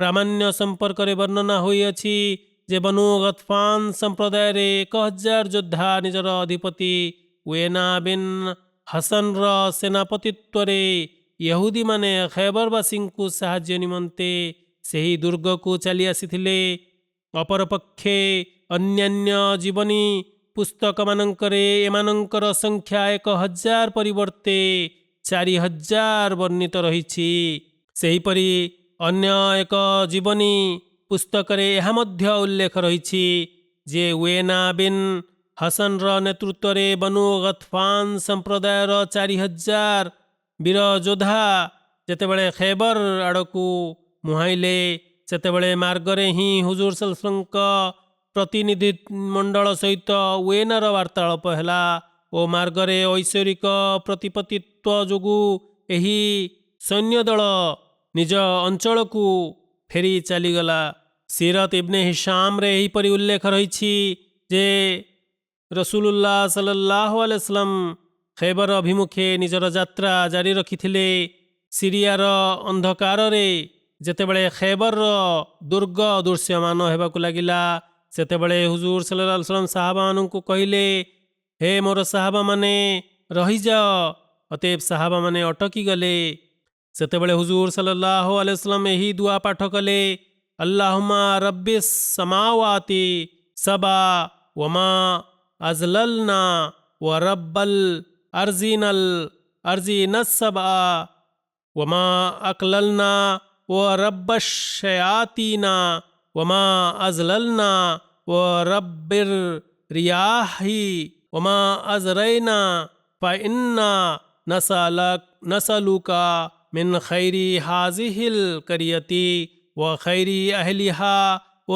ପ୍ରାମାଣ୍ୟ ସମ୍ପର୍କରେ ବର୍ଣ୍ଣନା ହୋଇଅଛି ଯେ ବନୁ ଗତଫାନ ସମ୍ପ୍ରଦାୟରେ 1000 ଯୋଦ୍ଧା ନିଜର ଅଧିପତି ଉୟେନା ବିନ୍ ହସନର ସେନାପତିତ୍ୱରେ ୟହୁଦୀମାନେ ଖୈବରବାସୀଙ୍କୁ ସାହାଯ୍ୟ ନିମନ୍ତେ ସେହି ଦୁର୍ଗକୁ ଚାଲି ଆସିଥିଲେ। ଅପରପକ୍ଷେ ଅନ୍ୟାନ୍ୟ ଜୀବନୀ ପୁସ୍ତକମାନଙ୍କରେ ଏମାନଙ୍କର ସଂଖ୍ୟା 1000 ପରିବର୍ତ୍ତେ 4000 ବର୍ଣ୍ଣିତ ରହିଛି। ସେହିପରି ଅନ୍ୟ ଏକ ଜୀବନୀ ପୁସ୍ତକରେ ଏହା ମଧ୍ୟ ଉଲ୍ଲେଖ ରହିଛି ଯେ ଉୟେନା ବିନ୍ ହସନର ନେତୃତ୍ୱରେ ବନୁ ଗତଫାନ ସମ୍ପ୍ରଦାୟର 4000 ବୀର ଯୋଦ୍ଧା ଯେତେବେଳେ ଖୈବର ଆଡ଼କୁ ମୁହାଁଇଲେ, ସେତେବେଳେ ମାର୍ଗରେ ହିଁ ହୁଜୁର ସଲ୍ଲଲ୍ଲାହୁଙ୍କ ପ୍ରତିନିଧି ମଣ୍ଡଳ ସହିତ ଉୟେନାର ବାର୍ତ୍ତାଳାପ ହେଲା ଓ ମାର୍ଗରେ ଐଶ୍ୱରିକ ପ୍ରତିପତ୍ତିତ୍ୱ ଯୋଗୁଁ ଏହି ସୈନ୍ୟଦଳ ନିଜ ଅଞ୍ଚଳକୁ ଫେରି ଚାଲିଗଲା। ସିରତ ଇବ୍ନେ ହିଶାମରେ ଏହିପରି ଉଲ୍ଲେଖ ରହିଛି ଯେ ରସୁଲୁଲ୍ଲାହ ସଲ୍ଲଲ୍ଲାହୁ ଆଲାଇହି ወሰଲ୍ଲାମ ଖୈବର ଅଭିମୁଖେ ନିଜର ଯାତ୍ରା ଜାରି ରଖିଥିଲେ। ସିରିଆର ଅନ୍ଧକାରରେ ଯେତେବେଳେ ଖୈବରର ଦୁର୍ଗ ଦୃଶ୍ୟମାନ ହେବାକୁ ଲାଗିଲା, ସେତେବେଳେ ହୁଜୁର ସଲ୍ଲଲ୍ଲାହୁ ଆଲାଇହି वसल्लम ସାହାବାମାନଙ୍କୁ କହିଲେ, ହେ ମୋର ସାହାବାମାନେ ରହିଯାଅ। ଅତଏବ ସାହାବାମାନେ ଅଟକି ଗଲେ। ସେତେବେଳେ ହୁଜୁର ସଲ୍ଲଲ୍ଲାହୁ ଆଲାଇହି वसल्लम ଏହି ଦୁଆ ପାଠ କଲେ, ଆଲ୍ଲାହୁମ୍ମା ରବ୍ବିସ୍ ସମାୱାତି ସବା ୱମା ଆଜଲଲନା व ରବ୍ବଲ୍ अर्जिनस सबा वमा अकललना व रब्बश शयातीना वमा अजललना व रब्बिर रियाही वमा अजरैना फ़इन्ना नसलुका मिन खैरी हाजिहिल करियती व खैरी अहलिहा व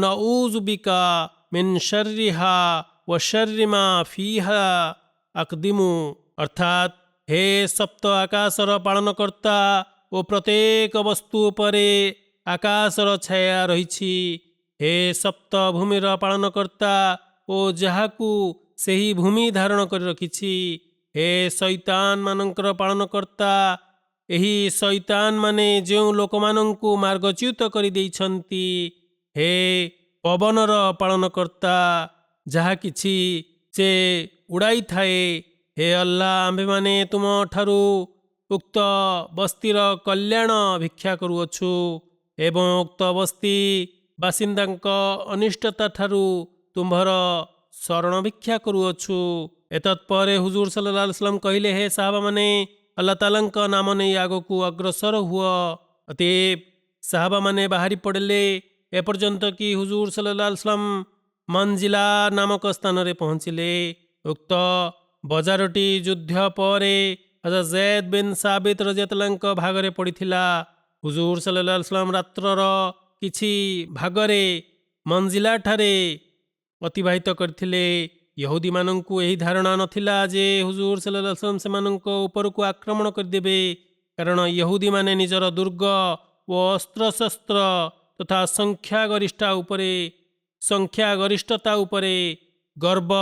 नऊज़ु बिका मिन शर्रिहा व शर्रिमा फीहा अकदिमु। अर्थात हे सप्त आकाशर पालनकर्ता ଓ ପ୍ରତ୍ୟେକ ବସ୍ତୁ ଉପରେ ଆକାଶର ଛାୟା ରହିଛି। ହେ ସପ୍ତ ଭୂମିର ପାଳନକର୍ତ୍ତା ଓ ଯାହାକୁ ସେହି ଭୂମି ଧାରଣ କରି ରଖିଛି। ହେ ଶୈତାନମାନଙ୍କର ପାଳନକର୍ତ୍ତା, ଏହି ଶୈତାନମାନେ ଯେଉଁ ଲୋକମାନଙ୍କୁ ମାର୍ଗଚ୍ୟୁତ କରିଦେଇଛନ୍ତି। ହେ ପବନର ପାଳନକର୍ତ୍ତା, ଯାହା କିଛି ସେ ଉଡ଼ାଇଥାଏ। ହେ ଅଲ୍ଲାହ, ଆମ୍ଭେମାନେ ତୁମଠାରୁ ଉକ୍ତ ବସ୍ତିର କଲ୍ୟାଣ ଭିକ୍ଷା କରୁଅଛୁ ଏବଂ ଉକ୍ତ ବସ୍ତି ବାସିନ୍ଦାଙ୍କ ଅନିଷ୍ଟତାଠାରୁ ତୁମ୍ଭର ଶରଣ ଭିକ୍ଷା କରୁଅଛୁ। ଏତତ୍ପରେ ହୁଜୁର ସଲ୍ଲଲ୍ଲାହୁ ଆଲାଇହି वसल्लम କହିଲେ, ହେ ସାହାବାମାନେ, ଆଲ୍ଲାହ ତାଆଲାଙ୍କ ନାମ ନେଇ ଆଗକୁ ଅଗ୍ରସର ହୁଅ। ଅତଏବ ସାହାବାମାନେ ବାହାରି ପଡ଼ିଲେ, ଏପର୍ଯ୍ୟନ୍ତ କି ହୁଜୁର ସଲ୍ଲଲ୍ଲାହୁ ଆଲାଇହି वसल्लम ମଞ୍ଜିଲା ନାମକ ସ୍ଥାନରେ ପହଞ୍ଚିଲେ। ଉକ୍ତ ବଜାରଟି ଯୁଦ୍ଧ ପରେ ହଜରତ ଜୈଦ ବିନ୍ ସାବିତ ରଜିୟଲ୍ଲାହୁଙ୍କ ଭାଗରେ ପଡ଼ିଥିଲା। ହୁଜୁର ସଲ୍ଲଲ୍ଲାହୁ ଆଲାଇହି वसल्लम ରାତ୍ରର କିଛି ଭାଗରେ ମଞ୍ଜିଲାଠାରେ ଅତିବାହିତ କରିଥିଲେ। ୟହୁଦୀମାନଙ୍କୁ ଏହି ଧାରଣା ନଥିଲା ଯେ ହୁଜୁର ସଲ୍ଲଲ୍ଲାହୁ ଆଲାଇହି वसल्लम ସେମାନଙ୍କ ଉପରକୁ ଆକ୍ରମଣ କରିଦେବେ, କାରଣ ୟହୁଦୀମାନେ ନିଜର ଦୁର୍ଗ ଓ ଅସ୍ତ୍ରଶସ୍ତ୍ର ତଥା ସଂଖ୍ୟାଗରିଷ୍ଠତା ଉପରେ ଗର୍ବ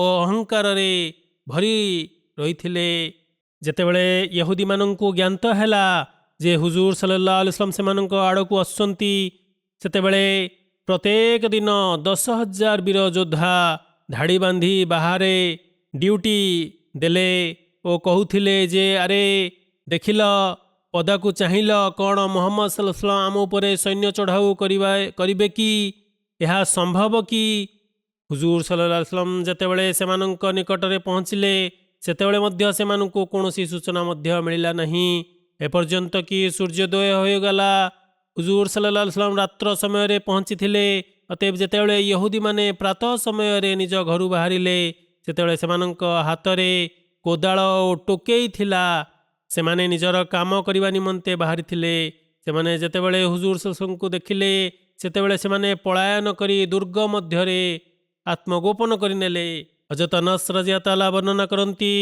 ଓ ଅହଙ୍କାରରେ ଭରି ରହିଥିଲେ। ଯେତେବେଳେ ୟହୁଦୀମାନଙ୍କୁ ଜ୍ଞାତ ହେଲା ଯେ ହୁଜୁର ସଲ୍ଲଲ୍ଲାହୁ ଆଲାଇହି वसल्लम ସେମାନଙ୍କ ଆଡ଼କୁ ଆସୁଛନ୍ତି, ସେତେବେଳେ ପ୍ରତ୍ୟେକ ଦିନ 10,000 ବୀର ଯୋଦ୍ଧା ଧାଡ଼ି ବାନ୍ଧି ବାହାରେ ଡ୍ୟୁଟି ଦେଲେ ଓ କହୁଥିଲେ ଯେ, ଆରେ ଦେଖିଲ, ପଦାକୁ ଚାହିଁଲ, କ'ଣ ମୁହମ୍ମଦ ସଲ୍ଲଲ୍ଲାହୁ ଆଲାଇହି वसल्लମ ଆମ ଉପରେ ସୈନ୍ୟ ଚଢ଼ାଉ କରିବେ କି? ଏହା ସମ୍ଭବ କି? ହୁଜୁର ସଲ୍ଲଲ୍ଲାହୁ ଆଲାଇହି वसल्लम ଯେତେବେଳେ ସେମାନଙ୍କ ନିକଟରେ ପହଞ୍ଚିଲେ ସେତେବେଳେ ମଧ୍ୟ ସେମାନଙ୍କୁ କୌଣସି ସୂଚନା ମଧ୍ୟ ମିଳିଲା ନାହିଁ ଏପର୍ଯ୍ୟନ୍ତ କି ସୂର୍ଯ୍ୟୋଦୟ ହୋଇଗଲା। ହୁଜୁର ସଲ୍ଲଲ୍ଲାହୁ ଆଲାଇହି वसल्लम ରାତ୍ର ସମୟରେ ପହଞ୍ଚିଥିଲେ। ଅତଏବ ଯେତେବେଳେ ୟହୁଦୀମାନେ ପ୍ରାତଃ ସମୟରେ ନିଜ ଘରୁ ବାହାରିଲେ ସେତେବେଳେ ସେମାନଙ୍କ ହାତରେ କୋଦାଳ ଓ ଟୋକେଇ ଥିଲା। ସେମାନେ ନିଜର କାମ କରିବା ନିମନ୍ତେ ବାହାରିଥିଲେ। ସେମାନେ ଯେତେବେଳେ ହୁଜୁର ସଲ୍ଲଲ୍ଲାହୁ ଦେଖିଲେ ସେତେବେଳେ ସେମାନେ ପଳାୟନ କରି ଦୁର୍ଗ ମଧ୍ୟରେ ଆତ୍ମଗୋପନ କରିନେଲେ। ହଜରତ ଅନସ୍ ରାଦିୟଲ୍ଲାହୁ ତାଆଲା ବର୍ଣ୍ଣନା କରନ୍ତି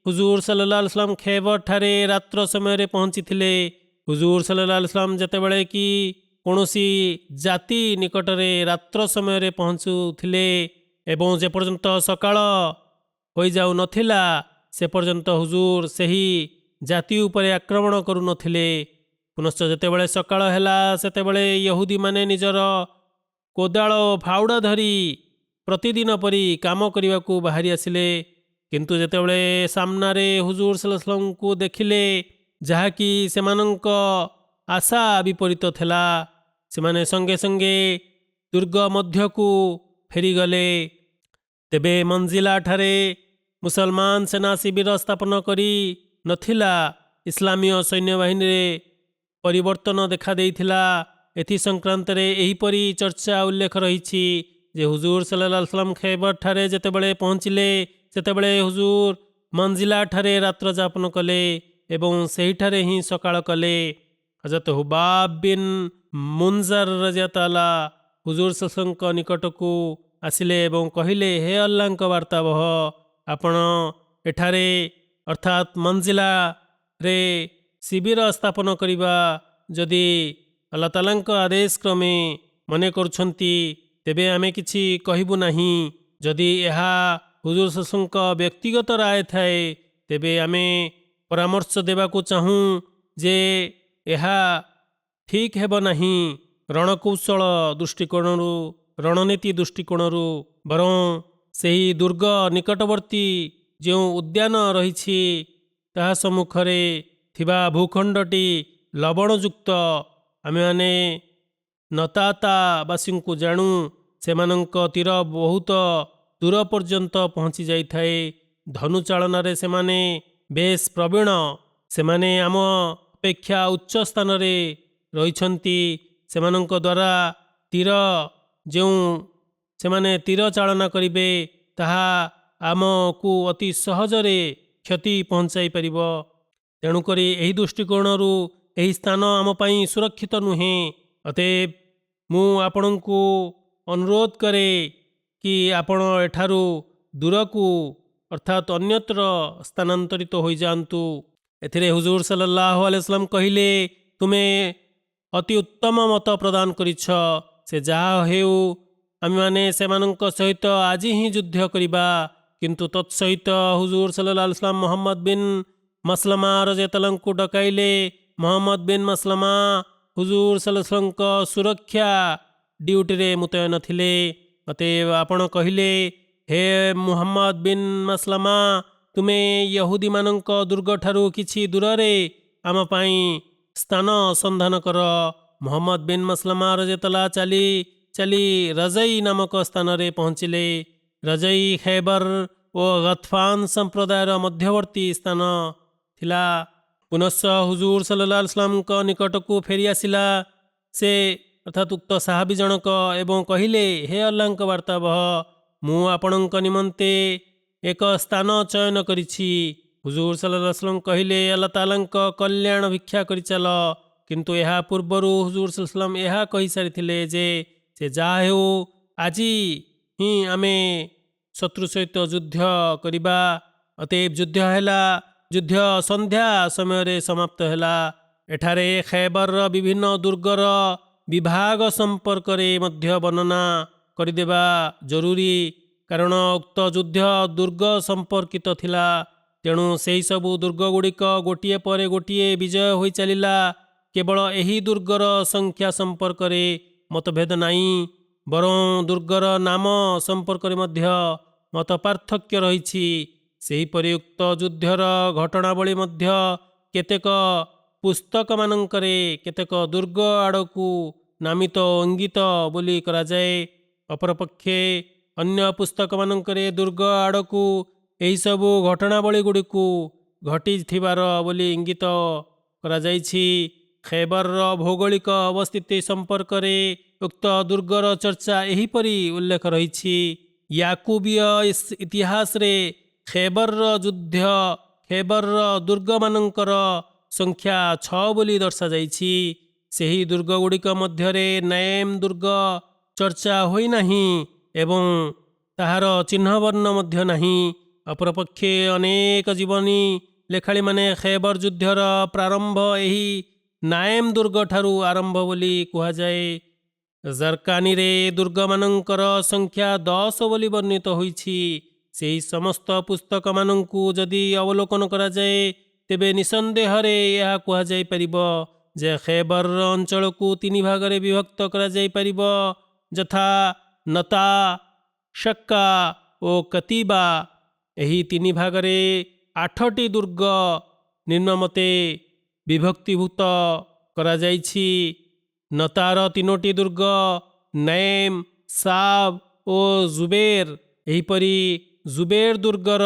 ହୁଜୁର ସଲ୍ଲଲ୍ଲାହୁ ଆଲାଇହି वसल्लम ଖୈବର ଠାରେ ରାତ୍ର ସମୟରେ ପହଞ୍ଚିଥିଲେ। ହୁଜୁର ସଲ୍ଲଲ୍ଲାହୁ ଆଲାଇହି वसल्लम ଯେତେବେଳେ କି କୌଣସି ଜାତି ନିକଟରେ ରାତ୍ର ସମୟରେ ପହଞ୍ଚୁଥିଲେ ଏବଂ ଯେପର୍ଯ୍ୟନ୍ତ ସକାଳ ହୋଇଯାଉନଥିଲା ସେ ପର୍ଯ୍ୟନ୍ତ ହୁଜୁର ସେହି ଜାତି ଉପରେ ଆକ୍ରମଣ କରୁନଥିଲେ। ପୁନଶ୍ଚ ଯେତେବେଳେ ସକାଳ ହେଲା ସେତେବେଳେ ୟହୁଦୀମାନେ ନିଜର କୋଦାଳ ଓ ଫାଉଡ଼ା ଧରି ପ୍ରତିଦିନ ପରି କାମ କରିବାକୁ ବାହାରି ଆସିଲେ। କିନ୍ତୁ ଯେତେବେଳେ ସାମ୍ନାରେ ହୁଜୁର ସଲ୍ଲଲ୍ଲାହୁ ଆଲାଇହି वसल्लमଙ୍କୁ ଦେଖିଲେ ଯାହାକି ସେମାନଙ୍କ ଆଶା ବିପରୀତ ଥିଲା ସେମାନେ ସଙ୍ଗେ ସଙ୍ଗେ ଦୁର୍ଗ ମଧ୍ୟକୁ ଫେରିଗଲେ। ତେବେ ମଞ୍ଜିଲା ଠାରେ ମୁସଲମାନ ସେନା ଶିବିର ସ୍ଥାପନ କରି ନଥିଲା। ଇସଲାମୀୟ ସୈନ୍ୟବାହିନୀରେ ପରିବର୍ତ୍ତନ ଦେଖାଦେଇଥିଲା। ଏଥି ସଂକ୍ରାନ୍ତରେ ଏହିପରି ଚର୍ଚ୍ଚା ଉଲ୍ଲେଖ ରହିଛି ଯେ ହୁଜୁର ସଲ୍ଲଲ୍ଲାହୁ ଆଲାଇହି वसल्लम ଖୈବର ଠାରେ ଯେତେବେଳେ ପହଞ୍ଚିଲେ ସେତେବେଳେ ହୁଜୁର ମଞ୍ଜିଲା ଠାରେ ରାତ୍ର ଯାପନ କଲେ ଏବଂ ସେହିଠାରେ ହିଁ ସକାଳ କଲେ। ହଜରତ ହୁବାବ ବିନ୍ ମୁନଜର ରାଦିୟଲ୍ଲାହୁ ତାଆଲା ହୁଜୁର ସଲ୍ଲଲ୍ଲାହୁଙ୍କ ନିକଟକୁ ଆସିଲେ ଏବଂ କହିଲେ ହେ ଆଲ୍ଲାହଙ୍କ ବାର୍ତ୍ତାବହ ଆପଣ ଏଠାରେ ଅର୍ଥାତ୍ ମଞ୍ଜିଲାରେ ଶିବିର ସ୍ଥାପନ କରିବା ଯଦି ଆଲ୍ଲାହ ତାଆଲାଙ୍କ ଆଦେଶ କ୍ରମେ ମନେ କରୁଛନ୍ତି ତେବେ ଆମେ କିଛି କହିବୁ ନାହିଁ। ଯଦି ଏହା ହୁଜୁର ସଲ୍ଲଲ୍ଲାହୁଙ୍କ ବ୍ୟକ୍ତିଗତ ରାୟ ଥାଏ ତେବେ ଆମେ ପରାମର୍ଶ ଦେବାକୁ ଚାହୁଁ ଯେ ଏହା ଠିକ୍ ହେବ ନାହିଁ ରଣକୌଶଳ ଦୃଷ୍ଟିକୋଣରୁ ରଣନୀତି ଦୃଷ୍ଟିକୋଣରୁ ବରଂ ସେହି ଦୁର୍ଗ ନିକଟବର୍ତ୍ତୀ ଯେଉଁ ଉଦ୍ୟାନ ରହିଛି ତାହା ସମ୍ମୁଖରେ ଥିବା ଭୂଖଣ୍ଡଟି ଲବଣଯୁକ୍ତ। ଆମେମାନେ ନତାତାବାସୀଙ୍କୁ ଜାଣୁ ସେମାନଙ୍କ ତୀର ବହୁତ ଦୂର ପର୍ଯ୍ୟନ୍ତ ପହଞ୍ଚି ଯାଇଥାଏ। ଧନୁଚାଳନାରେ ସେମାନେ ବେଶ ପ୍ରବୀଣ। ସେମାନେ ଆମ ଅପେକ୍ଷା ଉଚ୍ଚ ସ୍ଥାନରେ ରହିଛନ୍ତି। ସେମାନଙ୍କ ଦ୍ୱାରା ତୀର ଯେଉଁ ସେମାନେ ତୀର ଚାଳନା କରିବେ ତାହା ଆମକୁ ଅତି ସହଜରେ କ୍ଷତି ପହଞ୍ଚାଇ ପାରିବ। ତେଣୁକରି ଏହି ଦୃଷ୍ଟିକୋଣରୁ ଏହି ସ୍ଥାନ ଆମ ପାଇଁ ସୁରକ୍ଷିତ ନୁହେଁ। ଅତଏବ ମୁଁ ଆପଣଙ୍କୁ ଅନୁରୋଧ କରେ କି ଆପଣ ଏଠାରୁ ଦୂରକୁ ଅର୍ଥାତ୍ ଅନ୍ୟତ୍ର ସ୍ଥାନାନ୍ତରିତ ହୋଇଯାଆନ୍ତୁ। ଏଥିରେ ହୁଜୁର ସଲ୍ଲଲ୍ଲାହୁ ଆଲାଇହି वसल्लम କହିଲେ ତୁମେ ଅତି ଉତ୍ତମ ମତ ପ୍ରଦାନ କରିଛ। ସେ ଯାହା ହେଉ ଆମେମାନେ ସେମାନଙ୍କ ସହିତ ଆଜି ହିଁ ଯୁଦ୍ଧ କରିବା। କିନ୍ତୁ ତତ୍ସହିତ ହୁଜୁର ସଲ୍ଲଲ୍ଲାହୁ ଆଲାଇହି वसल्लम ମୁହମ୍ମଦ ବିନ୍ ମସଲମା ରାଦିୟଲ୍ଲାହୁଙ୍କୁ ଡକାଇଲେ। ମୁହମ୍ମଦ ବିନ୍ ମସଲମା ହୁଜୁର ସଲ୍ଲଲ୍ଲାହୁ ଆଲାଇହି वसल्लमଙ୍କ ସୁରକ୍ଷା ଡ୍ୟୁଟିରେ ମୁତୟନ ଥିଲେ। ଅତଏବ ଆପଣ କହିଲେ ହେ ମୁହମ୍ମଦ ବିନ୍ ମସଲମା ତୁମେ ୟହୁଦୀମାନଙ୍କ ଦୁର୍ଗଠାରୁ କିଛି ଦୂରରେ ଆମ ପାଇଁ ସ୍ଥାନ ସନ୍ଧାନ କର। ମୁହମ୍ମଦ ବିନ୍ ମସଲମା ରାଦିୟଲ୍ଲାହୁ ଚାଲି ଚାଲି ରଜଇ ନାମକ ସ୍ଥାନରେ ପହଞ୍ଚିଲେ। ରଜଇ ଖୈବର ଓ ଗତଫାନ ସମ୍ପ୍ରଦାୟର ମଧ୍ୟବର୍ତ୍ତୀ ସ୍ଥାନ ଥିଲା। ପୁନଶ୍ଚ ହୁଜୁର ସଲ୍ଲଲ୍ଲାହୁ ଆଲାଇହି वसल्लमଙ୍କ ନିକଟକୁ ଫେରି ଆସିଲା ସେ ଅର୍ଥାତ୍ ଉକ୍ତ ସାହାବୀ ଜଣକ ଏବଂ କହିଲେ ହେ ଆଲ୍ଲାହଙ୍କ ବାର୍ତ୍ତାବହ ମୁଁ ଆପଣଙ୍କ ନିମନ୍ତେ ଏକ ସ୍ଥାନ ଚୟନ କରିଛି। ହୁଜୁର ସଲ୍ଲଲ୍ଲାହୁ ଆଲାଇହି वसल्लम କହିଲେ ଆଲ୍ଲାହ ତାଆଲାଙ୍କ କଲ୍ୟାଣ ଭିକ୍ଷା କରିଚାଲ। କିନ୍ତୁ ଏହା ପୂର୍ବରୁ ହୁଜୁର ସଲ୍ଲଲ୍ଲାହୁ ଆଲାଇହି वसल्लम ଏହା କହିସାରିଥିଲେ ଯେ ସେ ଯାହା ହେଉ ଆଜି ହିଁ ଆମେ ଶତ୍ରୁ ସହିତ ଯୁଦ୍ଧ କରିବା। ଅତଏବ ଯୁଦ୍ଧ ହେଲା। ଯୁଦ୍ଧ ସନ୍ଧ୍ୟା ସମୟରେ ସମାପ୍ତ ହେଲା। ଏଠାରେ ଖୈବରର ବିଭିନ୍ନ ଦୁର୍ଗର ବିଭାଗ ସମ୍ପର୍କରେ ମଧ୍ୟ ବର୍ଣ୍ଣନା କରିଦେବା ଜରୁରୀ କାରଣ ଉକ୍ତ ଯୁଦ୍ଧ ଦୁର୍ଗ ସମ୍ପର୍କିତ ଥିଲା। ତେଣୁ ସେହିସବୁ ଦୁର୍ଗଗୁଡ଼ିକ ଗୋଟିଏ ପରେ ଗୋଟିଏ ବିଜୟ ହୋଇ ଚାଲିଲା। କେବଳ ଏହି ଦୁର୍ଗର ସଂଖ୍ୟା ସମ୍ପର୍କରେ ମତଭେଦ ନାହିଁ ବରଂ ଦୁର୍ଗର ନାମ ସମ୍ପର୍କରେ ମଧ୍ୟ ମତ ପାର୍ଥକ୍ୟ ରହିଛି। ସେହିପରି ଉକ୍ତ ଯୁଦ୍ଧର ଘଟଣାବଳୀ ମଧ୍ୟ କେତେକ ପୁସ୍ତକମାନଙ୍କରେ କେତେକ ଦୁର୍ଗ ଆଡ଼କୁ ନାମିତ ଓ ଇଙ୍ଗିତ ବୋଲି କରାଯାଏ। ଅପରପକ୍ଷେ ଅନ୍ୟ ପୁସ୍ତକମାନଙ୍କରେ ଦୁର୍ଗ ଆଡ଼କୁ ଏହିସବୁ ଘଟଣାବଳୀଗୁଡ଼ିକୁ ଘଟିଥିବାର ବୋଲି ଇଙ୍ଗିତ କରାଯାଇଛି। ଖୈବରର ଭୌଗୋଳିକ ଅବସ୍ଥିତି ସମ୍ପର୍କରେ ଉକ୍ତ ଦୁର୍ଗର ଚର୍ଚ୍ଚା ଏହିପରି ଉଲ୍ଲେଖ ରହିଛି। ୟାକୁବୀୟ ଇତିହାସରେ ଖୈବରର ଦୁର୍ଗମାନଙ୍କର ସଂଖ୍ୟା 6 ବୋଲି ଦର୍ଶାଯାଇଛି। ସେହି ଦୁର୍ଗଗୁଡ଼ିକ ମଧ୍ୟରେ ନାଏମ୍ ଦୁର୍ଗ ଚର୍ଚ୍ଚା ହୋଇନାହିଁ ଏବଂ ତାହାର ଚିହ୍ନବର୍ଣ୍ଣ ମଧ୍ୟ ନାହିଁ। ଅପରପକ୍ଷେ ଅନେକ ଜୀବନୀ ଲେଖାଳିମାନେ ଖୈବର ଯୁଦ୍ଧର ପ୍ରାରମ୍ଭ ଏହି ନାଏମ୍ ଦୁର୍ଗଠାରୁ ଆରମ୍ଭ ବୋଲି କୁହାଯାଏ। ଜର୍କାନିରେ ଦୁର୍ଗମାନଙ୍କର ସଂଖ୍ୟା 10 ବୋଲି ବର୍ଣ୍ଣିତ ହୋଇଛି। ସେହି ସମସ୍ତ ପୁସ୍ତକମାନଙ୍କୁ ଯଦି ଅବଲୋକନ କରାଯାଏ ତେବେ ନିଃସନ୍ଦେହରେ ଏହା କୁହାଯାଇପାରିବ ଯେ ଖୈବର ଅଞ୍ଚଳକୁ 3 ଭାଗରେ ବିଭକ୍ତ କରାଯାଇପାରିବ, ଯଥା ନତା, ଶକ୍କା ଓ କତିବା। ଏହି 3 ଭାଗରେ 8ଟି ଦୁର୍ଗ ନିମ୍ନମତେ ବିଭକ୍ତିଭୂତ କରାଯାଇଛି। ନତାର 3ଟି ଦୁର୍ଗ ନାଏମ୍, ସାବ୍ ଓ ଜୁବେର। ଏହିପରି ଜୁବେର ଦୁର୍ଗର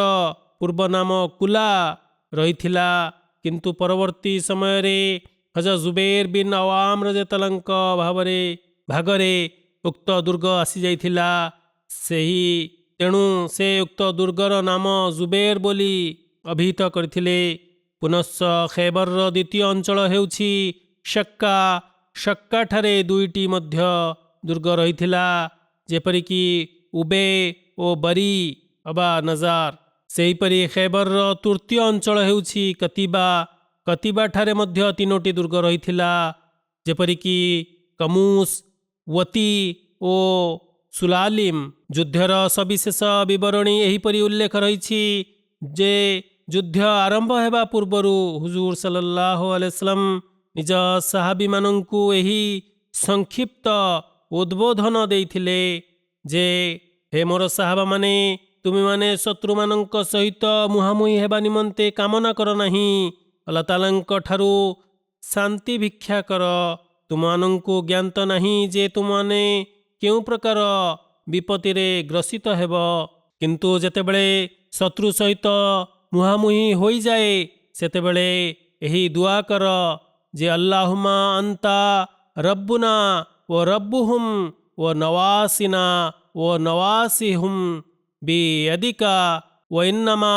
ପୂର୍ବ ନାମ କୁଲା ରହିଥିଲା, କିନ୍ତୁ ପରବର୍ତ୍ତୀ ସମୟରେ ହଜରତ ଜୁବେର ବିନ୍ ଆୱାମ ରଦିୟଲ୍ଲାହୁଙ୍କ ଭାଗରେ ଉକ୍ତ ଦୁର୍ଗ ଆସିଯାଇଥିଲା। ତେଣୁ ସେ ଉକ୍ତ ଦୁର୍ଗର ନାମ ଜୁବେର ବୋଲି ଅଭିହିତ କରିଥିଲେ। ପୁନଶ୍ଚ ଖୈବରର ଦ୍ୱିତୀୟ ଅଞ୍ଚଳ ହେଉଛି ଶକ୍କା। ଶକ୍କାଠାରେ 2ଟି ମଧ୍ୟ ଦୁର୍ଗ ରହିଥିଲା, ଯେପରିକି ଉବେ ଓ ବରି ଅବା ନଜାର। ସେହିପରି ଖୈବରର ତୃତୀୟ ଅଞ୍ଚଳ ହେଉଛି କତିବା। କତିବାଠାରେ ମଧ୍ୟ 3ଟି ଦୁର୍ଗ ରହିଥିଲା, ଯେପରିକି କମୁସ, ୱତି ଓ ସୁଲାଲିମ୍। ଯୁଦ୍ଧର ସବିଶେଷ ବିବରଣୀ ଏହିପରି ଉଲ୍ଲେଖ ରହିଛି ଯେ ଯୁଦ୍ଧ ଆରମ୍ଭ ହେବା ପୂର୍ବରୁ ହୁଜୁର ସല്ലଲ୍ଲାହୁ ଆଲୈହି ወሰଲ୍ଲମ ନିଜ ସାହାବୀମାନଙ୍କୁ ଏହି ସଂକ୍ଷିପ୍ତ ଉଦ୍ବୋଧନ ଦେଇଥିଲେ ଯେ, ହେ ମୋର ସାହାବାମାନେ, ତୁମେମାନେ ଶତ୍ରୁମାନଙ୍କ ସହିତ ମୁହାଁମୁହିଁ ହେବା ନିମନ୍ତେ କାମନା କର ନାହିଁ, ଆଲ୍ଲାହ ତାଆଲାଙ୍କ ଠାରୁ ଶାନ୍ତି ଭିକ୍ଷା କର। ତୁମମାନଙ୍କୁ ଜ୍ଞାତ ନାହିଁ ଯେ ତୁମମାନେ କେଉଁ ପ୍ରକାର ବିପତ୍ତିରେ ଗ୍ରସିତ ହେବ। କିନ୍ତୁ ଯେତେବେଳେ ଶତ୍ରୁ ସହିତ ମୁହାଁମୁହିଁ ହୋଇଯାଏ ସେତେବେଳେ ଏହି ଦୁଆ କର ଯେ ଆଲ୍ଲାହୁମ୍ମା ଆନ୍ତା ରବ୍ବୁନା ଓ ରବ୍ବୁହୁମ୍ ଓ ନୱାସିନା ଓ ନୱାସିହୁମ୍ ବିୟଦିକା ଓ ଇନ୍ନାମା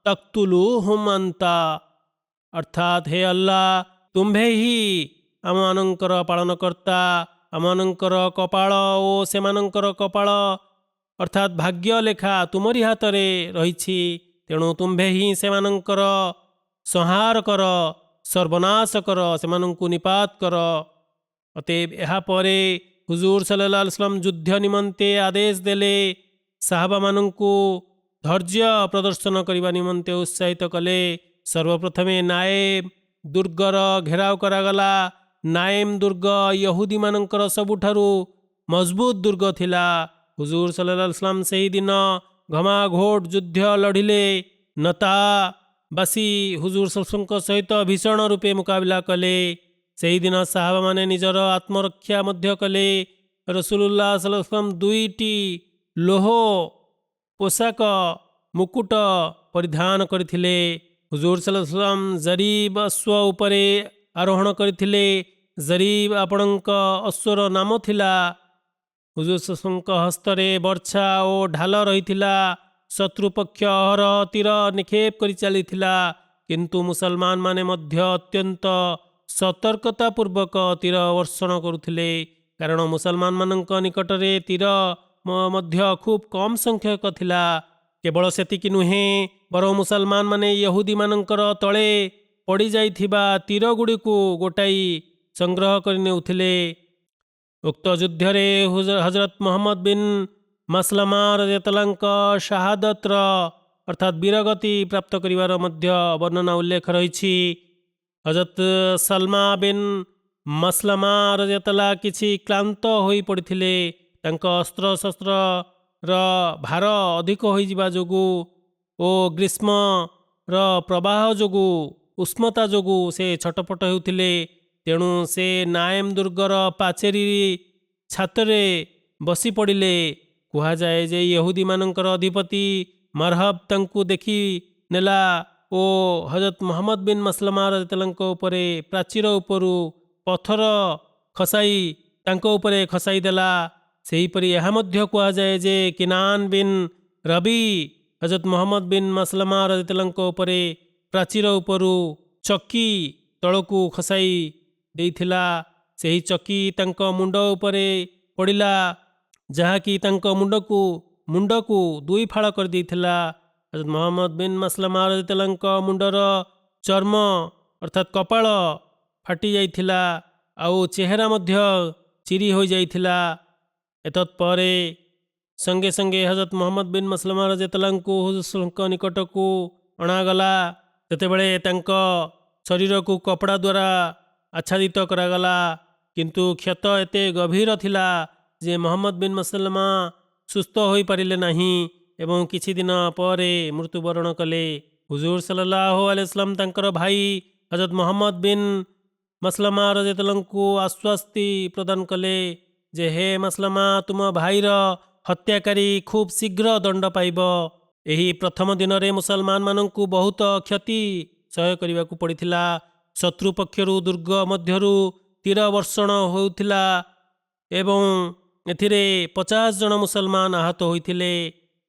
ତକ୍ତୁଲୁହୁମ୍ ଆନ୍ତା। ଅର୍ଥାତ୍, ହେ ଆଲ୍ଲାହ, ତୁମ୍ଭେ ହିଁ ଆମମାନଙ୍କର ପାଳନକର୍ତ୍ତା, ଆମମାନଙ୍କର କପାଳ ଓ ସେମାନଙ୍କର କପାଳ ଅର୍ଥାତ୍ ଭାଗ୍ୟ ଲେଖା ତୁମରି ହାତରେ ରହିଛି। ତେଣୁ ତୁମ୍ଭେ ହିଁ ସେମାନଙ୍କର ସଂହାର କର, ସର୍ବନାଶ କର, ସେମାନଙ୍କୁ ନିପାତ କର। ଅତଏବ ଏହାପରେ ହୁଜୁର ସଲ୍ଲଲ୍ଲାହୁ ଆଲୈହି वसल्लम ଯୁଦ୍ଧ ନିମନ୍ତେ ଆଦେଶ ଦେଲେ। ସାହାବାମାନଙ୍କୁ ଧୈର୍ଯ୍ୟ ପ୍ରଦର୍ଶନ କରିବା ନିମନ୍ତେ ଉତ୍ସାହିତ କଲେ। ସର୍ବପ୍ରଥମେ ନାଏମ୍ ଦୁର୍ଗର ଘେରାଉ କରାଗଲା। ନାଏମ୍ ଦୁର୍ଗ ୟହୁଦୀମାନଙ୍କର ସବୁଠାରୁ ମଜବୁତ ଦୁର୍ଗ ଥିଲା। ହୁଜୁର ସଲ୍ଲଲ୍ଲାହୁ ଆଲୈହି वसल्लम ସେହିଦିନ ଘମାଘୋଟ ଯୁଦ୍ଧ ଲଢ଼ିଲେ। ନତାବାସୀ ହୁଜୁର ସଲ୍ଲଲ୍ଲାହୁଙ୍କ ସହିତ ଭୀଷଣ ରୂପେ ମୁକାବିଲା କଲେ। ସେହିଦିନ ସାହାବାମାନେ ନିଜର ଆତ୍ମରକ୍ଷା ମଧ୍ୟ କଲେ। ରସୁଲୁଲ୍ଲାହ ସଲ୍ଲଲ୍ଲାହୁ ଆଲୈହି वसल्लम 2ଟି ଲୌହ ପୋଷାକ ମୁକୁଟ ପରିଧାନ କରିଥିଲେ। ହୁଜୁର ସଲ୍ଲଲ୍ଲାହୁ ଆଲୈହି वसल्लम ଜରୀବ ଅଶ୍ୱ ଉପରେ ଆରୋହଣ କରିଥିଲେ। ଜରୀବ ଆପଣଙ୍କ ଅଶ୍ୱର ନାମ ଥିଲା। ହୁଜୁର ସଲ୍ଲଲ୍ଲାହୁଙ୍କ ହସ୍ତରେ ବର୍ଚ୍ଛା ଓ ଢାଲ ରହିଥିଲା। ଶତ୍ରୁପକ୍ଷ ଅହରହ ତୀର ନିକ୍ଷେପ କରି ଚାଲିଥିଲା, କିନ୍ତୁ ମୁସଲମାନମାନେ ମଧ୍ୟ ଅତ୍ୟନ୍ତ ସତର୍କତାପୂର୍ବକ ତୀର ବର୍ଷଣ କରୁଥିଲେ, କାରଣ ମୁସଲମାନମାନଙ୍କ ନିକଟରେ ତୀର ମଧ୍ୟ ଖୁବ୍ କମ୍ ସଂଖ୍ୟକ ଥିଲା। କେବଳ ସେତିକି ନୁହେଁ, ବରଂ ମୁସଲମାନମାନେ ୟହୁଦୀମାନଙ୍କର ତଳେ ପଡ଼ିଯାଇଥିବା ତୀରଗୁଡ଼ିକୁ ଗୋଟାଇ ସଂଗ୍ରହ କରି ନେଉଥିଲେ। ଉକ୍ତ ଯୁଦ୍ଧରେ ହଜରତ ମୁହମ୍ମଦ ବିନ୍ ମାସଲାମା ରଦିୟଲ୍ଲାହୁଙ୍କ ଶାହାଦତର ଅର୍ଥାତ୍ ବୀରଗତି ପ୍ରାପ୍ତ କରିବାର ମଧ୍ୟ ବର୍ଣ୍ଣନା ଉଲ୍ଲେଖ ରହିଛି। ହଜରତ ସଲମା ବିନ୍ ମାସଲାମା ରଦିୟଲ୍ଲାହୁ କିଛି କ୍ଳାନ୍ତ ହୋଇପଡ଼ିଥିଲେ। ତାଙ୍କ ଅସ୍ତ୍ରଶସ୍ତ୍ରର ଭାର ଅଧିକ ହୋଇଯିବା ଯୋଗୁଁ ଓ ଗ୍ରୀଷ୍ମର ପ୍ରବାହ ଯୋଗୁଁ, ଉଷ୍ଣତା ଯୋଗୁଁ ସେ ଛଟପଟ ହେଉଥିଲେ। ତେଣୁ ସେ ନାଏମ୍ ଦୁର୍ଗର ପାଚେରୀ ଛାତରେ ବସି ପଡ଼ିଲେ। କୁହାଯାଏ ଯେ ୟହୁଦୀମାନଙ୍କର ଅଧିପତି ମରହବ ତାଙ୍କୁ ଦେଖି ନେଲା ଓ ହଜରତ ମହମ୍ମଦ ବିନ୍ ମସଲମା ରଦିୟଲ୍ଲାହୁଙ୍କ ଉପରେ ପ୍ରାଚୀର ଉପରୁ ପଥର ଖସାଇ ତାଙ୍କ ଉପରେ ଖସାଇ ଦେଲା। ସେହିପରି ଏହା ମଧ୍ୟ କୁହାଯାଏ ଯେ କିନାନ ବିନ୍ ରବି ହଜରତ ମହମ୍ମଦ ବିନ୍ ମସଲମା ରଦିୟଲ୍ଲାହୁଙ୍କ ଉପରେ ପ୍ରାଚୀର ଉପରୁ ଚକି ତଳକୁ ଖସାଇ ଦେଇଥିଲା। ସେହି ଚକି ତାଙ୍କ ମୁଣ୍ଡ ଉପରେ ପଡ଼ିଲା, ଯାହାକି ତାଙ୍କ ମୁଣ୍ଡକୁ ଦୁଇ ଫାଳ କରିଦେଇଥିଲା। ହଜରତ ମହମ୍ମଦ ବିନ୍ ମସଲମା ରଦିୟଲ୍ଲାହୁଙ୍କ ମୁଣ୍ଡର ଚର୍ମ ଅର୍ଥାତ୍ କପାଳ ଫାଟି ଯାଇଥିଲା ଆଉ ଚେହେରା ମଧ୍ୟ ଚିରି ହୋଇଯାଇଥିଲା। ଏତତ୍ପରେ ସଙ୍ଗେ ସଙ୍ଗେ ହଜରତ ମହମ୍ମଦ ବିନ୍ ମସଲମା ରଦିୟଲ୍ଲାହୁଙ୍କୁ ହୁଜୁରଙ୍କ ନିକଟକୁ ଅଣାଗଲା। ସେତେବେଳେ ତାଙ୍କ ଶରୀରକୁ କପଡ଼ା ଦ୍ୱାରା ଆଚ୍ଛାଦିତ କରାଗଲା, କିନ୍ତୁ କ୍ଷତ ଏତେ ଗଭୀର ଥିଲା ଯେ ମହମ୍ମଦ ବିନ୍ ମସଲମା ସୁସ୍ଥ ହୋଇପାରିଲେ ନାହିଁ ଏବଂ କିଛି ଦିନ ପରେ ମୃତ୍ୟୁବରଣ କଲେ। ହୁଜୁର ସല്ലଲ୍ଲାହୁ ଆଲାଇହି ወሰଲ୍ଲମ ତାଙ୍କର ଭାଇ ହଜରତ ମହମ୍ମଦ ବିନ୍ ମସଲମା ରଦିୟଲ୍ଲାହୁଙ୍କୁ ଆଶ୍ୱାସ୍ତି ପ୍ରଦାନ କଲେ ଯେ ହେ ମସଲମା, ତୁମ ଭାଇର ହତ୍ୟାକାରୀ ଖୁବ୍ ଶୀଘ୍ର ଦଣ୍ଡ ପାଇବ। ଏହି ପ୍ରଥମ ଦିନରେ ମୁସଲମାନମାନଙ୍କୁ ବହୁତ କ୍ଷତି ସହ୍ୟ କରିବାକୁ ପଡ଼ିଥିଲା। ଶତ୍ରୁ ପକ୍ଷରୁ ଦୁର୍ଗ ମଧ୍ୟରୁ ତୀର ବର୍ଷଣ ହେଉଥିଲା ଏବଂ ଏଥିରେ 50 ଜଣ ମୁସଲମାନ ଆହତ ହୋଇଥିଲେ।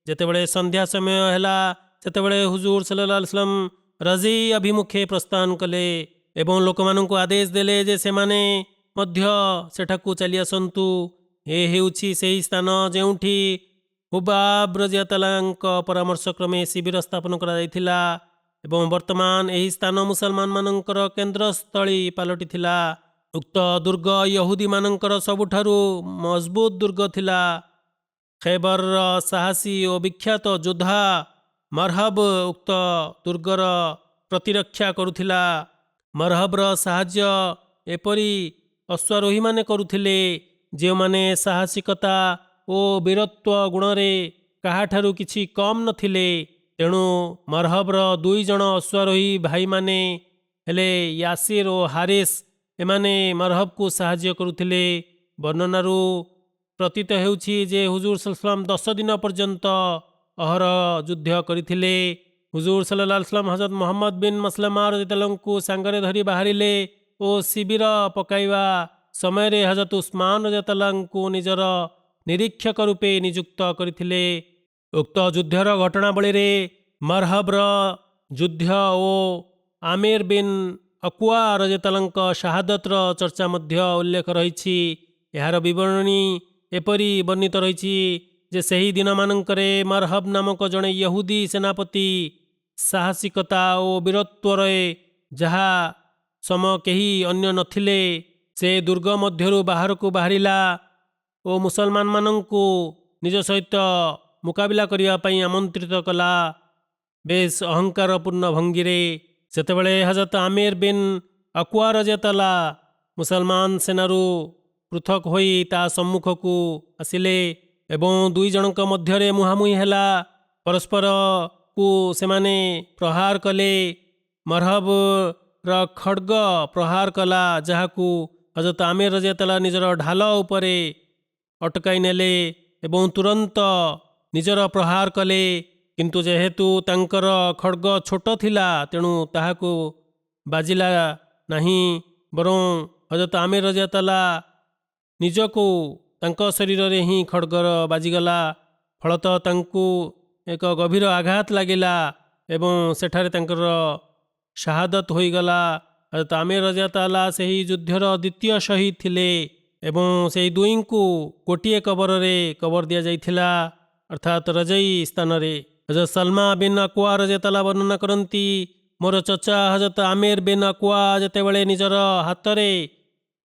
ଯେତେବେଳେ ସନ୍ଧ୍ୟା ସମୟ ହେଲା ସେତେବେଳେ ହୁଜୁର ସല്ലଲ୍ଲାହୁ ଆଲାଇହି वसल्लम ରଜି ଅଭିମୁଖେ ପ୍ରସ୍ଥାନ କଲେ ଏବଂ ଲୋକମାନଙ୍କୁ ଆଦେଶ ଦେଲେ ଯେ ସେମାନେ ମଧ୍ୟ ସେଠାକୁ ଚାଲି ଆସନ୍ତୁ। ଏ ହେଉଛି ସେହି ସ୍ଥାନ ଯେଉଁଠି ହୁବାବ ରଜିୟଲ୍ଲାହୁଙ୍କ ପରାମର୍ଶ କ୍ରମେ ଶିବିର ସ୍ଥାପନ କରାଯାଇଥିଲା ଏବଂ ବର୍ତ୍ତମାନ ଏହି ସ୍ଥାନ ମୁସଲମାନମାନଙ୍କର କେନ୍ଦ୍ରସ୍ଥଳୀ ପାଲଟିଥିଲା। ଉକ୍ତ ଦୁର୍ଗ ୟହୁଦୀମାନଙ୍କର ସବୁଠାରୁ ମଜବୁତ ଦୁର୍ଗ ଥିଲା। ଖୈବରର ସାହସୀ ଓ ବିଖ୍ୟାତ ଯୋଦ୍ଧା ମରହବ ଉକ୍ତ ଦୁର୍ଗର ପ୍ରତିରକ୍ଷା କରୁଥିଲା। ମରହବର ସାହାଯ୍ୟ ଏପରି ଅଶ୍ୱାରୋହୀମାନେ କରୁଥିଲେ ଯେଉଁମାନେ ସାହସିକତା ଓ ବୀରତ୍ୱ ଗୁଣରେ କାହାଠାରୁ କିଛି କମ୍ ନଥିଲେ। ତେଣୁ ମରହବର 2 ଜଣ ଅଶ୍ୱାରୋହୀ ଭାଇମାନେ ହେଲେ ୟାସିର ଓ ହାରିସ୍। ଏମାନେ ମରହବକୁ ସାହାଯ୍ୟ କରୁଥିଲେ। ବର୍ଣ୍ଣନାରୁ ପ୍ରତୀତ ହେଉଛି ଯେ ହୁଜୁର ସଲ୍ଲଲ୍ଲାହୁ ଆଲାଇହି वसଲ୍ଲମ 10 ଦିନ ପର୍ଯ୍ୟନ୍ତ ଅହରହ ଯୁଦ୍ଧ କରିଥିଲେ। ହୁଜୁର ସଲ୍ଲଲ୍ଲାହୁ ଆଲାଇହି वसल्लम ହଜରତ ମହମ୍ମଦ ବିନ୍ ମସଲମା ରଦିୟଲ୍ଲାହୁଙ୍କୁ ସାଙ୍ଗରେ ଧରି ବାହାରିଲେ ଓ ଶିବିର ପକାଇବା ସମୟରେ ହଜରତ ଉସ୍ମାନ ରଦିୟଲ୍ଲାହୁଙ୍କୁ ନିଜର ନିରୀକ୍ଷକ ରୂପେ ନିଯୁକ୍ତ କରିଥିଲେ। ଉକ୍ତ ଯୁଦ୍ଧର ଘଟଣାବଳୀରେ ମରହବର ଯୁଦ୍ଧ ଓ ଆମିର ବିନ୍ ଅକ୍ୱା ରଦିୟଲ୍ଲାହୁଙ୍କ ଶାହାଦତର ଚର୍ଚ୍ଚା ମଧ୍ୟ ଉଲ୍ଲେଖ ରହିଛି। ଏହାର ବିବରଣୀ ଏପରି ବର୍ଣ୍ଣିତ ରହିଛି ଯେ ସେହି ଦିନମାନଙ୍କରେ ମରହବ ନାମକ ଜଣେ ୟହୁଦୀ ସେନାପତି ସାହସିକତା ଓ ବୀରତ୍ୱରେ ଯାହା ସମ କେହି ଅନ୍ୟ ନଥିଲେ, ସେ ଦୁର୍ଗ ମଧ୍ୟରୁ ବାହାରକୁ ବାହାରିଲା ଓ ମୁସଲମାନମାନଙ୍କୁ ନିଜ ସହିତ ମୁକାବିଲା କରିବା ପାଇଁ ଆମନ୍ତ୍ରିତ କଲା ବେଶ୍ ଅହଙ୍କାରପୂର୍ଣ୍ଣ ଭଙ୍ଗୀରେ। ସେତେବେଳେ ହଜରତ ଆମିର ବିନ୍ ଅକ୍ୱା ରଦିୟଲ୍ଲାହୁ ମୁସଲମାନ ସେନାରୁ ପୃଥକ ହୋଇ ତା ସମ୍ମୁଖକୁ ଆସିଲେ ଏବଂ 2 ଜଣଙ୍କ ମଧ୍ୟରେ ମୁହାଁମୁହିଁ ହେଲା। ପରସ୍ପରକୁ ସେମାନେ ପ୍ରହାର କଲେ। ମରହବର ଖଡ୍ଗ ପ୍ରହାର କଲା, ଯାହାକୁ ହଜରତ ଆମିର ରଦିୟଲ୍ଲାହୁ ନିଜର ଢାଲ ଉପରେ ଅଟକାଇ ନେଲେ ଏବଂ ତୁରନ୍ତ ନିଜର ପ୍ରହାର କଲେ, କିନ୍ତୁ ଯେହେତୁ ତାଙ୍କର ଖଡ୍ଗ ଛୋଟ ଥିଲା ତେଣୁ ତାହାକୁ ବାଜିଲା ନାହିଁ, ବରଂ ହଜରତ ଆମିର ରଦିୟଲ୍ଲାହୁ ନିଜକୁ ତାଙ୍କ ଶରୀରରେ ହିଁ ଖଡ୍ଗର ବାଜିଗଲା। ଫଳତଃ ତାଙ୍କୁ ଏକ ଗଭୀର ଆଘାତ ଲାଗିଲା ଏବଂ ସେଠାରେ ତାଙ୍କର ଶାହାଦତ ହୋଇଗଲା। ହଜରତ ଆମିର ରଦିୟଲ୍ଲାହୁ ସେହି ଯୁଦ୍ଧର ଦ୍ୱିତୀୟ ଶହୀଦ ଥିଲେ ଏବଂ ସେହି ଦୁହିଁଙ୍କୁ ଗୋଟିଏ କବରରେ କବର ଦିଆଯାଇଥିଲା, ଅର୍ଥାତ୍ ରଜଇ ସ୍ଥାନରେ। ହଜରତ ସଲମା ବିନ୍ ଅକ୍ୱା ରଦିୟଲ୍ଲାହୁ ବର୍ଣ୍ଣନା କରନ୍ତି, ମୋର ଚଚା ହଜରତ ଆମିର ବିନ୍ ଅକ୍ୱା ଯେତେବେଳେ ନିଜର ହାତରେ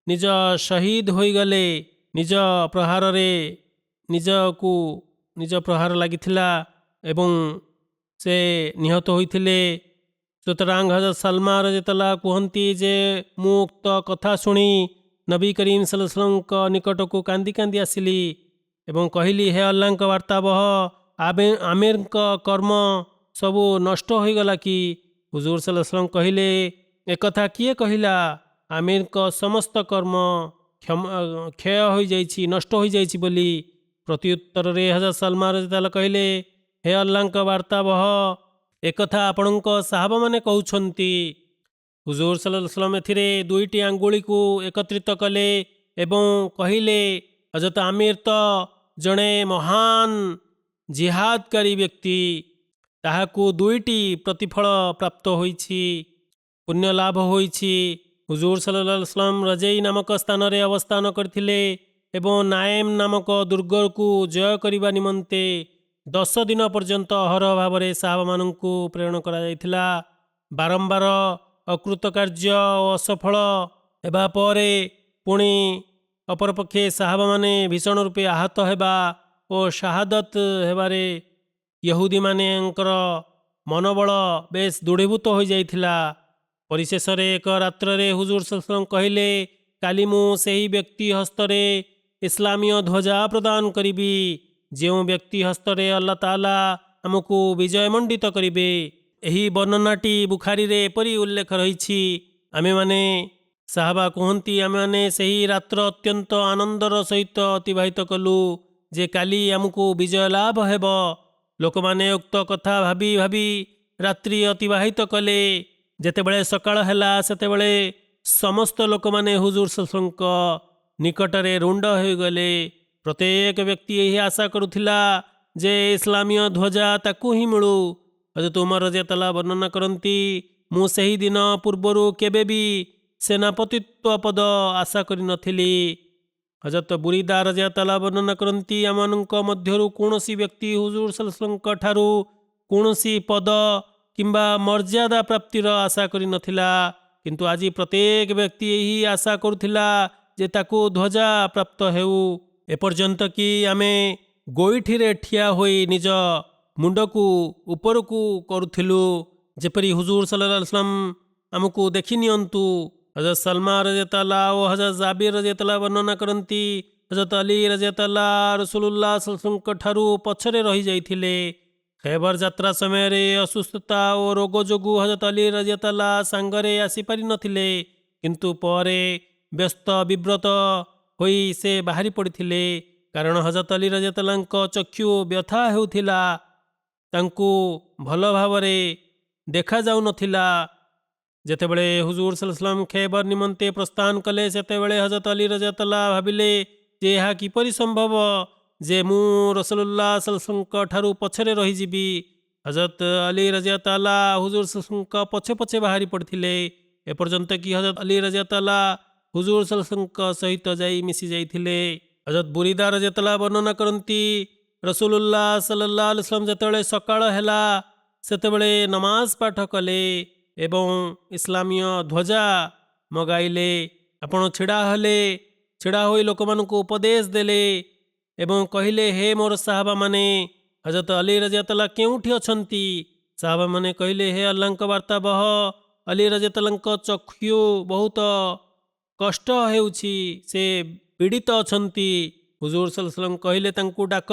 ନିଜ ଶହୀଦ ହୋଇଗଲେ, ନିଜ ପ୍ରହାରରେ ନିଜକୁ ନିଜ ପ୍ରହାର ଲାଗିଥିଲା ଏବଂ ସେ ନିହତ ହୋଇଥିଲେ। ସୁତରାଂ ହଜରତ ସଲମା ରଦିୟଲ୍ଲାହୁ କୁହନ୍ତି ଯେ ମୁଁ ଉକ୍ତ କଥା ଶୁଣି ନବୀ କରୀମ ସଲ୍ଲଲ୍ଲାହୁ ଆଲାଇହି वसल्लमଙ୍କ ନିକଟକୁ କାନ୍ଦି କାନ୍ଦି ଆସିଲି ଏବଂ କହିଲି, ହେ ଆଲ୍ଲାହଙ୍କ ବାର୍ତ୍ତାବହ, ଆମିରଙ୍କ କର୍ମ ସବୁ ନଷ୍ଟ ହୋଇଗଲା କି? ହୁଜୁର ସଲ୍ଲଲ୍ଲାହୁ ଆଲାଇହି वसल्लम କହିଲେ, ଏକଥା କିଏ କହିଲା? ଆମିରଙ୍କ ସମସ୍ତ କର୍ମ କ୍ଷୟ ହୋଇଯାଇଛି, ନଷ୍ଟ ହୋଇଯାଇଛି ବୋଲି। ପ୍ରତି ଉତ୍ତରରେ ହଜରତ ସଲମାନ ରାଦିୟଲ୍ଲାହୁ କହିଲେ, ହେ ଅଲ୍ଲାହଙ୍କ ବାର୍ତ୍ତାବହ, ଏକଥା ଆପଣଙ୍କ ସାହାବାମାନେ କହୁଛନ୍ତି। ହୁଜୁର ସଲ୍ଲଲ୍ଲାହୁ ଆଲାଇହି ୱସଲ୍ଲାମ ଏଥିରେ ଦୁଇଟି ଆଙ୍ଗୁଳିକୁ ଏକତ୍ରିତ କଲେ ଏବଂ କହିଲେ, ହଜରତ ଆମିର ତ ଜଣେ ମହାନ ଜିହାଦକାରୀ ବ୍ୟକ୍ତି, ତାହାକୁ ଦୁଇଟି ପ୍ରତିଫଳ ପ୍ରାପ୍ତ ହୋଇଛି, ପୁଣ୍ୟ ଲାଭ ହୋଇଛି। ହୁଜୁର ସଲ୍ଲଲ୍ଲାହୁ ଆଲାଇହି ୱସଲ୍ଲାମ ରଜେଇ ନାମକ ସ୍ଥାନରେ ଅବସ୍ଥାନ କରିଥିଲେ ଏବଂ ନାଏମ ନାମକ ଦୁର୍ଗକୁ ଜୟ କରିବା ନିମନ୍ତେ 10 ଦିନ ପର୍ଯ୍ୟନ୍ତ ଅହରହ ଭାବରେ ସାହାବାମାନଙ୍କୁ ପ୍ରେରଣ କରାଯାଇଥିଲା। ବାରମ୍ବାର ଅକୃତକାର୍ଯ୍ୟ ଓ ଅସଫଳ ହେବା ପରେ ପୁଣି ଅପରପକ୍ଷେ ସାହାବାମାନେ ଭୀଷଣ ରୂପେ ଆହତ ହେବା ଓ ଶାହାଦତ ହେବାରେ ୟହୁଦୀମାନଙ୍କର ମନୋବଳ ବେଶ୍ ଦୃଢ଼ୀଭୂତ ହୋଇଯାଇଥିଲା। ପରିଶେଷରେ ଏକ ରାତ୍ରରେ ହୁଜୁର ସଲ୍ଲଲ୍ଲାହୁ ଆଲାଇହି ୱସଲ୍ଲାମ କହିଲେ, କାଲି ମୁଁ ସେହି ବ୍ୟକ୍ତି ହସ୍ତରେ ଇସଲାମୀୟ ଧ୍ୱଜା ପ୍ରଦାନ କରିବି ଯେଉଁ ବ୍ୟକ୍ତି ହସ୍ତରେ ଆଲ୍ଲାହ ତାଆଲା ଆମକୁ ବିଜୟମଣ୍ଡିତ କରିବେ। ଏହି ବର୍ଣ୍ଣନାଟି ବୁଖାରୀରେ ଏପରି ଉଲ୍ଲେଖ ରହିଛି, ଆମେମାନେ ସାହାବା କୁହନ୍ତି, ଆମେମାନେ ସେହି ରାତ୍ର ଅତ୍ୟନ୍ତ ଆନନ୍ଦର ସହିତ ଅତିବାହିତ କଲୁ ଯେ କାଲି ଆମକୁ ବିଜୟ ଲାଭ ହେବ। ଲୋକମାନେ ଉକ୍ତ କଥା ଭାବି ଭାବି ରାତ୍ରି ଅତିବାହିତ କଲେ। ଯେତେବେଳେ ସକାଳ ହେଲା ସେତେବେଳେ ସମସ୍ତ ଲୋକମାନେ ହୁଜୁର ସଲ୍ଲଲ୍ଲାହୁ ନିକଟରେ ରୁଣ୍ଡ ହୋଇଗଲେ। ପ୍ରତ୍ୟେକ ବ୍ୟକ୍ତି ଏହି ଆଶା କରୁଥିଲା ଯେ ଇସଲାମୀୟ ଧ୍ୱଜା ତାକୁ ହିଁ ମିଳୁ। ହଜରତ ଉମର ରାଦିୟଲ୍ଲାହୁ ବର୍ଣ୍ଣନା କରନ୍ତି, ମୁଁ ସେହି ଦିନ ପୂର୍ବରୁ କେବେ ବି ସେନାପତିତ୍ୱ ପଦ ଆଶା କରିନଥିଲି। ହଜରତ ବୁରିଦା ରାଦିୟଲ୍ଲାହୁ ବର୍ଣ୍ଣନା କରନ୍ତି, ଆମମାନଙ୍କ ମଧ୍ୟରୁ କୌଣସି ବ୍ୟକ୍ତି ହୁଜୁର ସଲ୍ଲଲ୍ଲାହୁ ଠାରୁ କୌଣସି ପଦ କିମ୍ବା ମର୍ଯ୍ୟାଦା ପ୍ରାପ୍ତିର ଆଶା କରିନଥିଲା, କିନ୍ତୁ ଆଜି ପ୍ରତ୍ୟେକ ବ୍ୟକ୍ତି ଏହି ଆଶା କରୁଥିଲା ଯେ ତାକୁ ଧ୍ୱଜା ପ୍ରାପ୍ତ ହେଉ। ଏପର୍ଯ୍ୟନ୍ତ କି ଆମେ ଗୋଇଠିରେ ଠିଆ ହୋଇ ନିଜ ମୁଣ୍ଡକୁ ଉପରକୁ କରୁଥିଲୁ ଯେପରି ହୁଜୁର ସଲ୍ଲଲ୍ଲାହୁ ଆଲାଇହି ୱସଲ୍ଲାମ ଆମକୁ ଦେଖିନିଅନ୍ତୁ। ହଜରତ ସଲମାନ ରାଦିୟଲ୍ଲାହୁ ଓ ହଜରତ ଜାବିର ରାଦିୟଲ୍ଲାହୁ ବର୍ଣ୍ଣନା କରନ୍ତି, ହଜରତ ଅଲି ରାଦିୟଲ୍ଲାହୁ ରସୂଲୁଲ୍ଲାହ ସଲ୍ଲଲ୍ଲାହୁ ଆଲାଇହି ଠାରୁ ପଛରେ ରହିଯାଇଥିଲେ। ଖୈବର ଯାତ୍ରା ସମୟରେ ଅସୁସ୍ଥତା ଓ ରୋଗ ଯୋଗୁଁ ହଜରତ ଅଲି ରାଦିୟଲ୍ଲାହୁ ସାଙ୍ଗରେ ଆସିପାରିନଥିଲେ, କିନ୍ତୁ ପରେ ବ୍ୟସ୍ତ ବିବ୍ରତ ହୋଇ ସେ ବାହାରି ପଡ଼ିଥିଲେ, କାରଣ ହଜରତ ଅଲି ରାଦିୟଲ୍ଲାହୁଙ୍କ ଚକ୍ଷୁ ବ୍ୟଥା ହେଉଥିଲା, ତାଙ୍କୁ ଭଲ ଭାବରେ ଦେଖାଯାଉନଥିଲା। ଯେତେବେଳେ ହୁଜୁର ସଲ୍ଲଲ୍ଲାହୁ ଆଲାଇହି ୱସଲ୍ଲାମ ଖୈବର ନିମନ୍ତେ ପ୍ରସ୍ଥାନ କଲେ ସେତେବେଳେ ହଜରତ ଅଲି ରାଦିୟଲ୍ଲାହୁ ଭାବିଲେ ଯେ ଏହା କିପରି ସମ୍ଭବ ଯେ ମୁଁ ରସୂଲୁଲ୍ଲାହ ସଲ୍ଲଲ୍ଲାହୁ ଠାରୁ ପଛରେ ରହିଯିବି। ହଜରତ ଅଲି ରାଦିୟଲ୍ଲାହୁ ହୁଜୁର ସଲ୍ଲଲ୍ଲାହୁଙ୍କ ପଛେ ପଛେ ବାହାରି ପଡ଼ିଥିଲେ, ଏପର୍ଯ୍ୟନ୍ତ କି ହଜରତ ଅଲି ରାଦିୟଲ୍ଲାହୁ ହୁଜୁର ସଲ୍ଲଲ୍ଲାହୁଙ୍କ ସହିତ ଯାଇ ମିଶି ଯାଇଥିଲେ। ହଜରତ ବୁରିଦା ରାଦିୟଲ୍ଲାହୁ ବର୍ଣ୍ଣନା କରନ୍ତି, ରସୂଲୁଲ୍ଲାହ ସଲ୍ଲଲ୍ଲାହୁ ଆଲାଇହି ୱସଲ୍ଲାମ ଯେତେବେଳେ ସକାଳ ହେଲା ସେତେବେଳେ ନମାଜ ପାଠ କଲେ ଏବଂ ଇସଲାମୀୟ ଧ୍ୱଜା ମଗାଇଲେ। ଆପଣ ଛିଡ଼ା ହେଲେ, ଛିଡ଼ା ହୋଇ ଲୋକମାନଙ୍କୁ ଉପଦେଶ ଦେଲେ ଏବଂ କହିଲେ, ହେ ମୋର ସାହାବାମାନେ, ହଜରତ ଅଲି ରାଦିୟଲ୍ଲାହୁ କେଉଁଠି ଅଛନ୍ତି? ସାହାବାମାନେ କହିଲେ, ହେ ଆଲ୍ଲାହଙ୍କ ବାର୍ତ୍ତାବହ, ଅଲି ରାଦିୟଲ୍ଲାହୁଙ୍କ ଚକ୍ଷୁ ବହୁତ କଷ୍ଟ ହେଉଛି, ସେ ପୀଡ଼ିତ ଅଛନ୍ତି। ହୁଜୁର ସଲ୍ଲଲ୍ଲାହୁ ଆଲାଇହି ୱସଲ୍ଲାମ କହିଲେ, ତାଙ୍କୁ ଡାକ।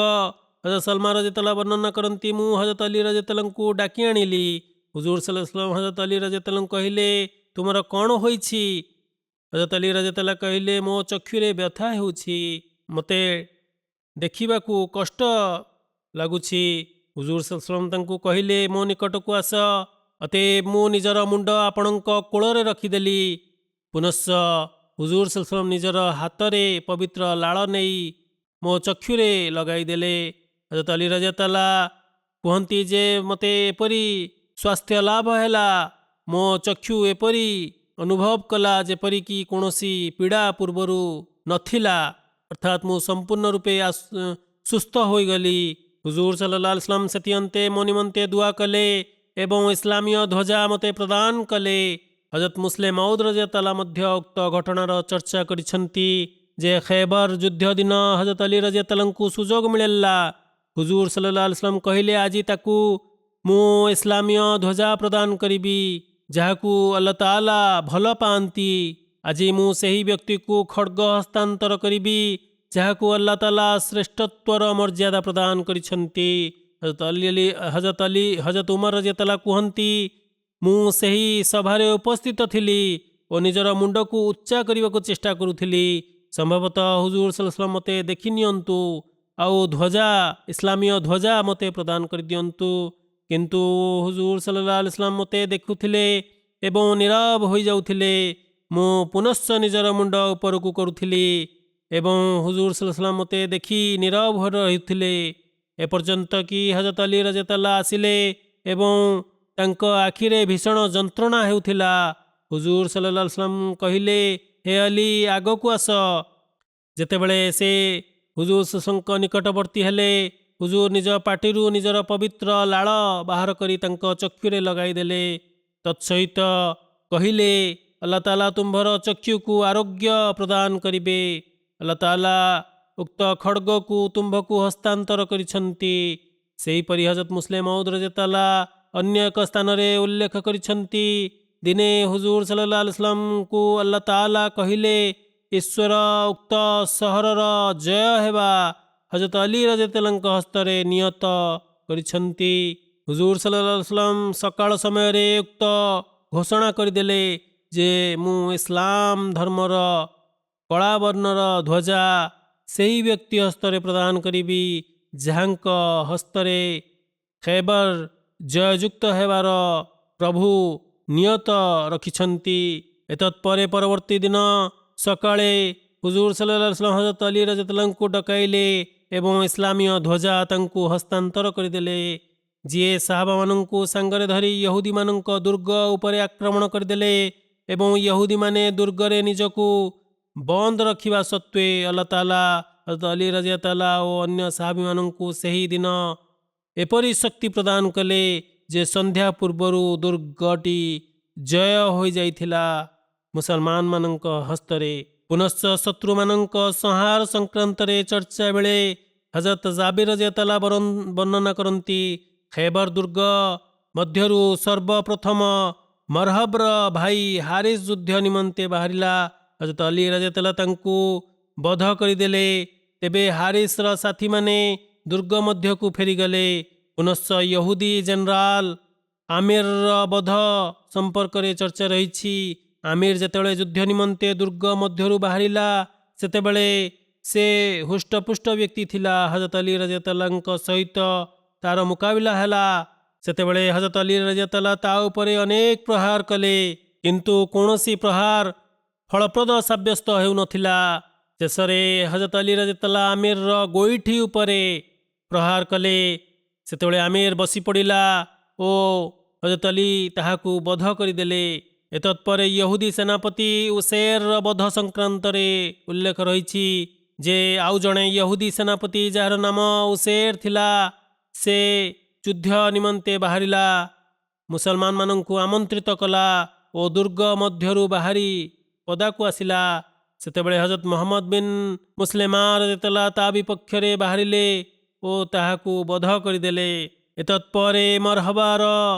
ହଜରତ ସଲମାନ ରାଦିୟଲ୍ଲାହୁ ବର୍ଣ୍ଣନା କରନ୍ତି, ମୁଁ ହଜରତ ଅଲି ରାଦିୟଲ୍ଲାହୁଙ୍କୁ ଡାକି ଆଣିଲି। ହୁଜୁର ସଲ୍ଲଲ୍ଲାହୁ ଆଲାଇହି ୱସଲ୍ଲାମ ହଜରତ ଅଲି ରାଦିୟଲ୍ଲାହୁଙ୍କୁ କହିଲେ, ତୁମର କ'ଣ ହୋଇଛି? ହଜରତ ଅଲି ରାଦିୟଲ୍ଲାହୁ କହିଲେ, ମୋ ଚକ୍ଷୁରେ ବ୍ୟଥା ହେଉଛି, ମୋତେ ଦେଖିବାକୁ କଷ୍ଟ ଲାଗୁଛି। ହୁଜୁର ସଲ୍ଲଲ୍ଲାହୁ ଆଲାଇହି ୱସଲ୍ଲାମ ତାଙ୍କୁ କହିଲେ, ମୋ ନିକଟକୁ ଆସ। ଅତଏବ ମୁଁ ନିଜର ମୁଣ୍ଡ ଆପଣଙ୍କ କୋଳରେ ରଖିଦେଲି। ପୁନଶ୍ଚ ହୁଜୁର ସଲ୍ଲଲ୍ଲାହୁ ଆଲାଇହି ୱସଲ୍ଲାମ ନିଜର ହାତରେ ପବିତ୍ର ଲାଳ ନେଇ ମୋ ଚକ୍ଷୁରେ ଲଗାଇଦେଲେ। ହଜରତ ଅଲି ରାଦିୟଲ୍ଲାହୁ କୁହନ୍ତି ଯେ ମୋତେ ଏପରି ସ୍ୱାସ୍ଥ୍ୟ ଲାଭ ହେଲା, ମୋ ଚକ୍ଷୁ ଏପରି ଅନୁଭବ କଲା ଯେପରିକି କୌଣସି ପୀଡ଼ା ପୂର୍ବରୁ ନଥିଲା, ଅର୍ଥାତ୍ ମୁଁ ସମ୍ପୂର୍ଣ୍ଣ ରୂପେ ସୁସ୍ଥ ହୋଇଗଲି। ହୁଜୁର ସଲ୍ଲଲ୍ଲାହୁ ଆଲାଇହି ୱସଲ୍ଲାମ ସେଥିଅନ୍ତେ ମୋ ନିମନ୍ତେ ଦୁଆ କଲେ ଏବଂ ଇସଲାମୀୟ ଧ୍ୱଜା ମୋତେ ପ୍ରଦାନ କଲେ। ହଜରତ ମୁସଲିମ ମଉଦ ରାଦିୟଲ୍ଲାହୁ ମଧ୍ୟ ଉକ୍ତ ଘଟଣାର ଚର୍ଚ୍ଚା କରିଛନ୍ତି ଯେ ଖୈବର ଯୁଦ୍ଧ ଦିନ ହଜରତ ଅଲି ରାଦିୟଲ୍ଲାହୁଙ୍କୁ ସୁଯୋଗ ମିଳିଲା। ହୁଜୁର ସଲ୍ଲଲ୍ଲାହୁ ଆଲାଇହି ୱସଲ୍ଲାମ କହିଲେ, ଆଜି ତାକୁ ମୁଁ ଇସଲାମୀୟ ଧ୍ୱଜା ପ୍ରଦାନ କରିବି ଯାହାକୁ ଆଲ୍ଲାହ ତାଆଲା ଭଲ ପାଆନ୍ତି। ଆଜି ମୁଁ ସେହି ବ୍ୟକ୍ତିକୁ ଖଡ୍ଗ ହସ୍ତାନ୍ତର କରିବି ଯାହାକୁ ଆଲ୍ଲାହ ତାଆଲା ଶ୍ରେଷ୍ଠତ୍ୱର ମର୍ଯ୍ୟାଦା ପ୍ରଦାନ କରିଛନ୍ତି। ହଜରତ ଉମର ରାଦିୟଲ୍ଲାହୁ କୁହନ୍ତି, ମୁଁ ସେହି ସଭାରେ ଉପସ୍ଥିତ ଥିଲି ଓ ନିଜର ମୁଣ୍ଡକୁ ଉଚ୍ଚା କରିବାକୁ ଚେଷ୍ଟା କରୁଥିଲି। ସମ୍ଭବତଃ ହୁଜୁର ସଲ୍ଲଲ୍ଲାହୁ ଆଲାଇହି ୱସଲ୍ଲାମ ମୋତେ ଦେଖିନିଅନ୍ତୁ। ଆଉ ଧ୍ୱଜା ଇସଲାମୀୟ ଧ୍ୱଜା ମୋତେ ପ୍ରଦାନ କରିଦିଅନ୍ତୁ। କିନ୍ତୁ ହୁଜୁର ସଲ୍ଲଲ୍ଲାହୁ ଆଲାଇହି वसल्लम ମୋତେ ଦେଖୁଥିଲେ ଏବଂ ନୀରବ ହୋଇଯାଉଥିଲେ। ମୁଁ ପୁନଶ୍ଚ ନିଜର ମୁଣ୍ଡ ଉପରକୁ କରୁଥିଲି ଏବଂ ହୁଜୁର ସଲ୍ଲଲ୍ଲାହୁ ଆଲାଇହି वसल्लम ମୋତେ ଦେଖି ନୀରବ ହୋଇ ରହିଥିଲେ ଏପର୍ଯ୍ୟନ୍ତ କି ହଜରତ ଅଲି ରଜିୟଲ୍ଲାହୁ ଆସିଲେ ଏବଂ ତାଙ୍କ ଆଖିରେ ଭୀଷଣ ଯନ୍ତ୍ରଣା ହେଉଥିଲା। ହୁଜୁର ସଲ୍ଲଲ୍ଲାହୁ ଆଲାଇହି वसल्लम କହିଲେ, ହେ ଅଲି, ଆଗକୁ ଆସ। ଯେତେବେଳେ ସେ ହୁଜୁରଙ୍କ ନିକଟବର୍ତ୍ତୀ ହେଲେ, ହୁଜୁର ନିଜ ପାଟିରୁ ନିଜର ପବିତ୍ର ଲାଳ ବାହାର କରି ତାଙ୍କ ଚକ୍ଷୁରେ ଲଗାଇଦେଲେ। ତତ୍ସହିତ କହିଲେ, ଆଲ୍ଲାହ ତାଆଲା ତୁମ୍ଭର ଚକ୍ଷୁକୁ ଆରୋଗ୍ୟ ପ୍ରଦାନ କରିବେ। ଆଲ୍ଲାହ ତାଆଲା ଉକ୍ତ ଖଡ଼ଗକୁ ତୁମ୍ଭକୁ ହସ୍ତାନ୍ତର କରିଛନ୍ତି। ସେହିପରି ହଜରତ ମୁସଲିମ ମଉଦ୍ ରଜିୟଲ୍ଲାହୁ ଅନ୍ୟ ଏକ ସ୍ଥାନରେ ଉଲ୍ଲେଖ କରିଛନ୍ତି, ଦିନେ ହୁଜୁର ସଲ୍ଲଲ୍ଲାହୁ ଆଲାଇହି वसल्लमଙ୍କୁ ଆଲ୍ଲାହ ତାଆଲା କହିଲେ, ଈଶ୍ୱର ଉକ୍ତ ସହରର ଜୟ ହେବା ହଜରତ ଅଲି ରଜିୟଲ୍ଲାହୁଙ୍କ ହସ୍ତରେ ନିୟତ କରିଛନ୍ତି। ହୁଜୁର ସଲ୍ଲଲ୍ଲାହୁ ଆଲାଇହି वसल्लम ସକାଳ ସମୟରେ ଉକ୍ତ ଘୋଷଣା କରିଦେଲେ ଯେ ମୁଁ ଇସଲାମ ଧର୍ମର କଳା ବର୍ଣ୍ଣର ଧ୍ୱଜା ସେହି ବ୍ୟକ୍ତି ହସ୍ତରେ ପ୍ରଦାନ କରିବି ଯାହାଙ୍କ ହସ୍ତରେ ଖୈବର ଜୟଯୁକ୍ତ ହେବାର ପ୍ରଭୁ ନିୟତ ରଖିଛନ୍ତି। ଏତତ୍ପରେ ପରବର୍ତ୍ତୀ ଦିନ ସକାଳେ ହୁଜୁର ସଲ୍ଲଲ୍ଲାହୁ ଆଲାଇହି वसल्लम ହଜରତ ଅଲି ରଜିୟଲ୍ଲାହୁଙ୍କୁ ଡକାଇଲେ ଏବଂ ଇସଲାମୀୟ ଧ୍ୱଜା ତାଙ୍କୁ ହସ୍ତାନ୍ତର କରିଦେଲେ। ଯିଏ ସାହାବାମାନଙ୍କୁ ସାଙ୍ଗରେ ଧରି ୟହୁଦୀମାନଙ୍କ ଦୁର୍ଗ ଉପରେ ଆକ୍ରମଣ କରିଦେଲେ ଏବଂ ୟହୁଦୀମାନେ ଦୁର୍ଗରେ ନିଜକୁ ବନ୍ଦ ରଖିବା ସତ୍ତ୍ୱେ ଆଲ୍ଲାହ ତାଆଲା ହଜରତ ଅଲି ରଜିୟଲ୍ଲାହୁ ଓ ଅନ୍ୟ ସାହାବୀମାନଙ୍କୁ ସେହି ଦିନ ଏପରି ଶକ୍ତି ପ୍ରଦାନ କଲେ ଯେ ସନ୍ଧ୍ୟା ପୂର୍ବରୁ ଦୁର୍ଗଟି ଜୟ ହୋଇଯାଇଥିଲା ମୁସଲମାନମାନଙ୍କ ହସ୍ତରେ। ପୁନଶ୍ଚ ଶତ୍ରୁମାନଙ୍କ ସଂହାର ସଂକ୍ରାନ୍ତରେ ଚର୍ଚ୍ଚା ବେଳେ ହଜରତ ଜାବିର ରଜିୟଲ୍ଲାହୁ ବର୍ଣ୍ଣନା କରନ୍ତି, ଖୈବର ଦୁର୍ଗ ମଧ୍ୟରୁ ସର୍ବପ୍ରଥମ ମରହବର ଭାଇ ହାରିସ ଯୁଦ୍ଧ ନିମନ୍ତେ ବାହାରିଲା। ହଜରତ ଅଲି ରଜିୟଲ୍ଲାହୁ ତାଙ୍କୁ ବଧ କରିଦେଲେ। ତେବେ ହାରିସର ସାଥୀମାନେ ଦୁର୍ଗ ମଧ୍ୟକୁ ଫେରିଗଲେ। ପୁନଶ୍ଚ ୟହୁଦୀ ଜେନେରାଲ ଆମିରର ବଧ ସମ୍ପର୍କରେ ଚର୍ଚ୍ଚା ରହିଛି। ଆମିର ଯେତେବେଳେ ଯୁଦ୍ଧ ନିମନ୍ତେ ଦୁର୍ଗ ମଧ୍ୟରୁ ବାହାରିଲା ସେତେବେଳେ ସେ ହୃଷ୍ଟପୁଷ୍ଟ ବ୍ୟକ୍ତି ଥିଲା। ହଜରତ ଅଲି ରଜିୟଲ୍ଲାହୁଙ୍କ ସହିତ ତାର ମୁକାବିଲା ହେଲା। ସେତେବେଳେ ହଜରତ ଅଲି ରଜିୟଲ୍ଲାହୁ ତା ଉପରେ ଅନେକ ପ୍ରହାର କଲେ କିନ୍ତୁ କୌଣସି ପ୍ରହାର ଫଳପ୍ରଦ ସାବ୍ୟସ୍ତ ହେଉନଥିଲା। ଶେଷରେ ହଜରତ ଅଲି ରଜିୟଲ୍ଲାହୁ ଆମିରର ଗୋଇଠି ଉପରେ ପ୍ରହାର କଲେ। ସେତେବେଳେ ଆମିର ବସି ପଡ଼ିଲା ଓ ହଜରତ ଅଲି ତାହାକୁ ବଧ କରିଦେଲେ। ଏତତ୍ପରେ ୟହୁଦୀ ସେନାପତି ଉସେରର ବଧ ସଂକ୍ରାନ୍ତରେ ଉଲ୍ଲେଖ ରହିଛି ଯେ ଆଉ ଜଣେ ୟହୁଦୀ ସେନାପତି ଯାହାର ନାମ ଉସେର ଥିଲା ସେ ଯୁଦ୍ଧ ନିମନ୍ତେ ବାହାରିଲା, ମୁସଲମାନମାନଙ୍କୁ ଆମନ୍ତ୍ରିତ କଲା ଓ ଦୁର୍ଗ ମଧ୍ୟରୁ ବାହାରି ପଦାକୁ ଆସିଲା। ସେତେବେଳେ ହଜରତ ମୁହମ୍ମଦ ବିନ୍ ମୁସଲେମା ରଜିୟଲ୍ଲାହୁ ତା ବିପକ୍ଷରେ ବାହାରିଲେ ଓ ତାହାକୁ ବଧ କରିଦେଲେ। ଏତତ୍ପରେ ମରହବାର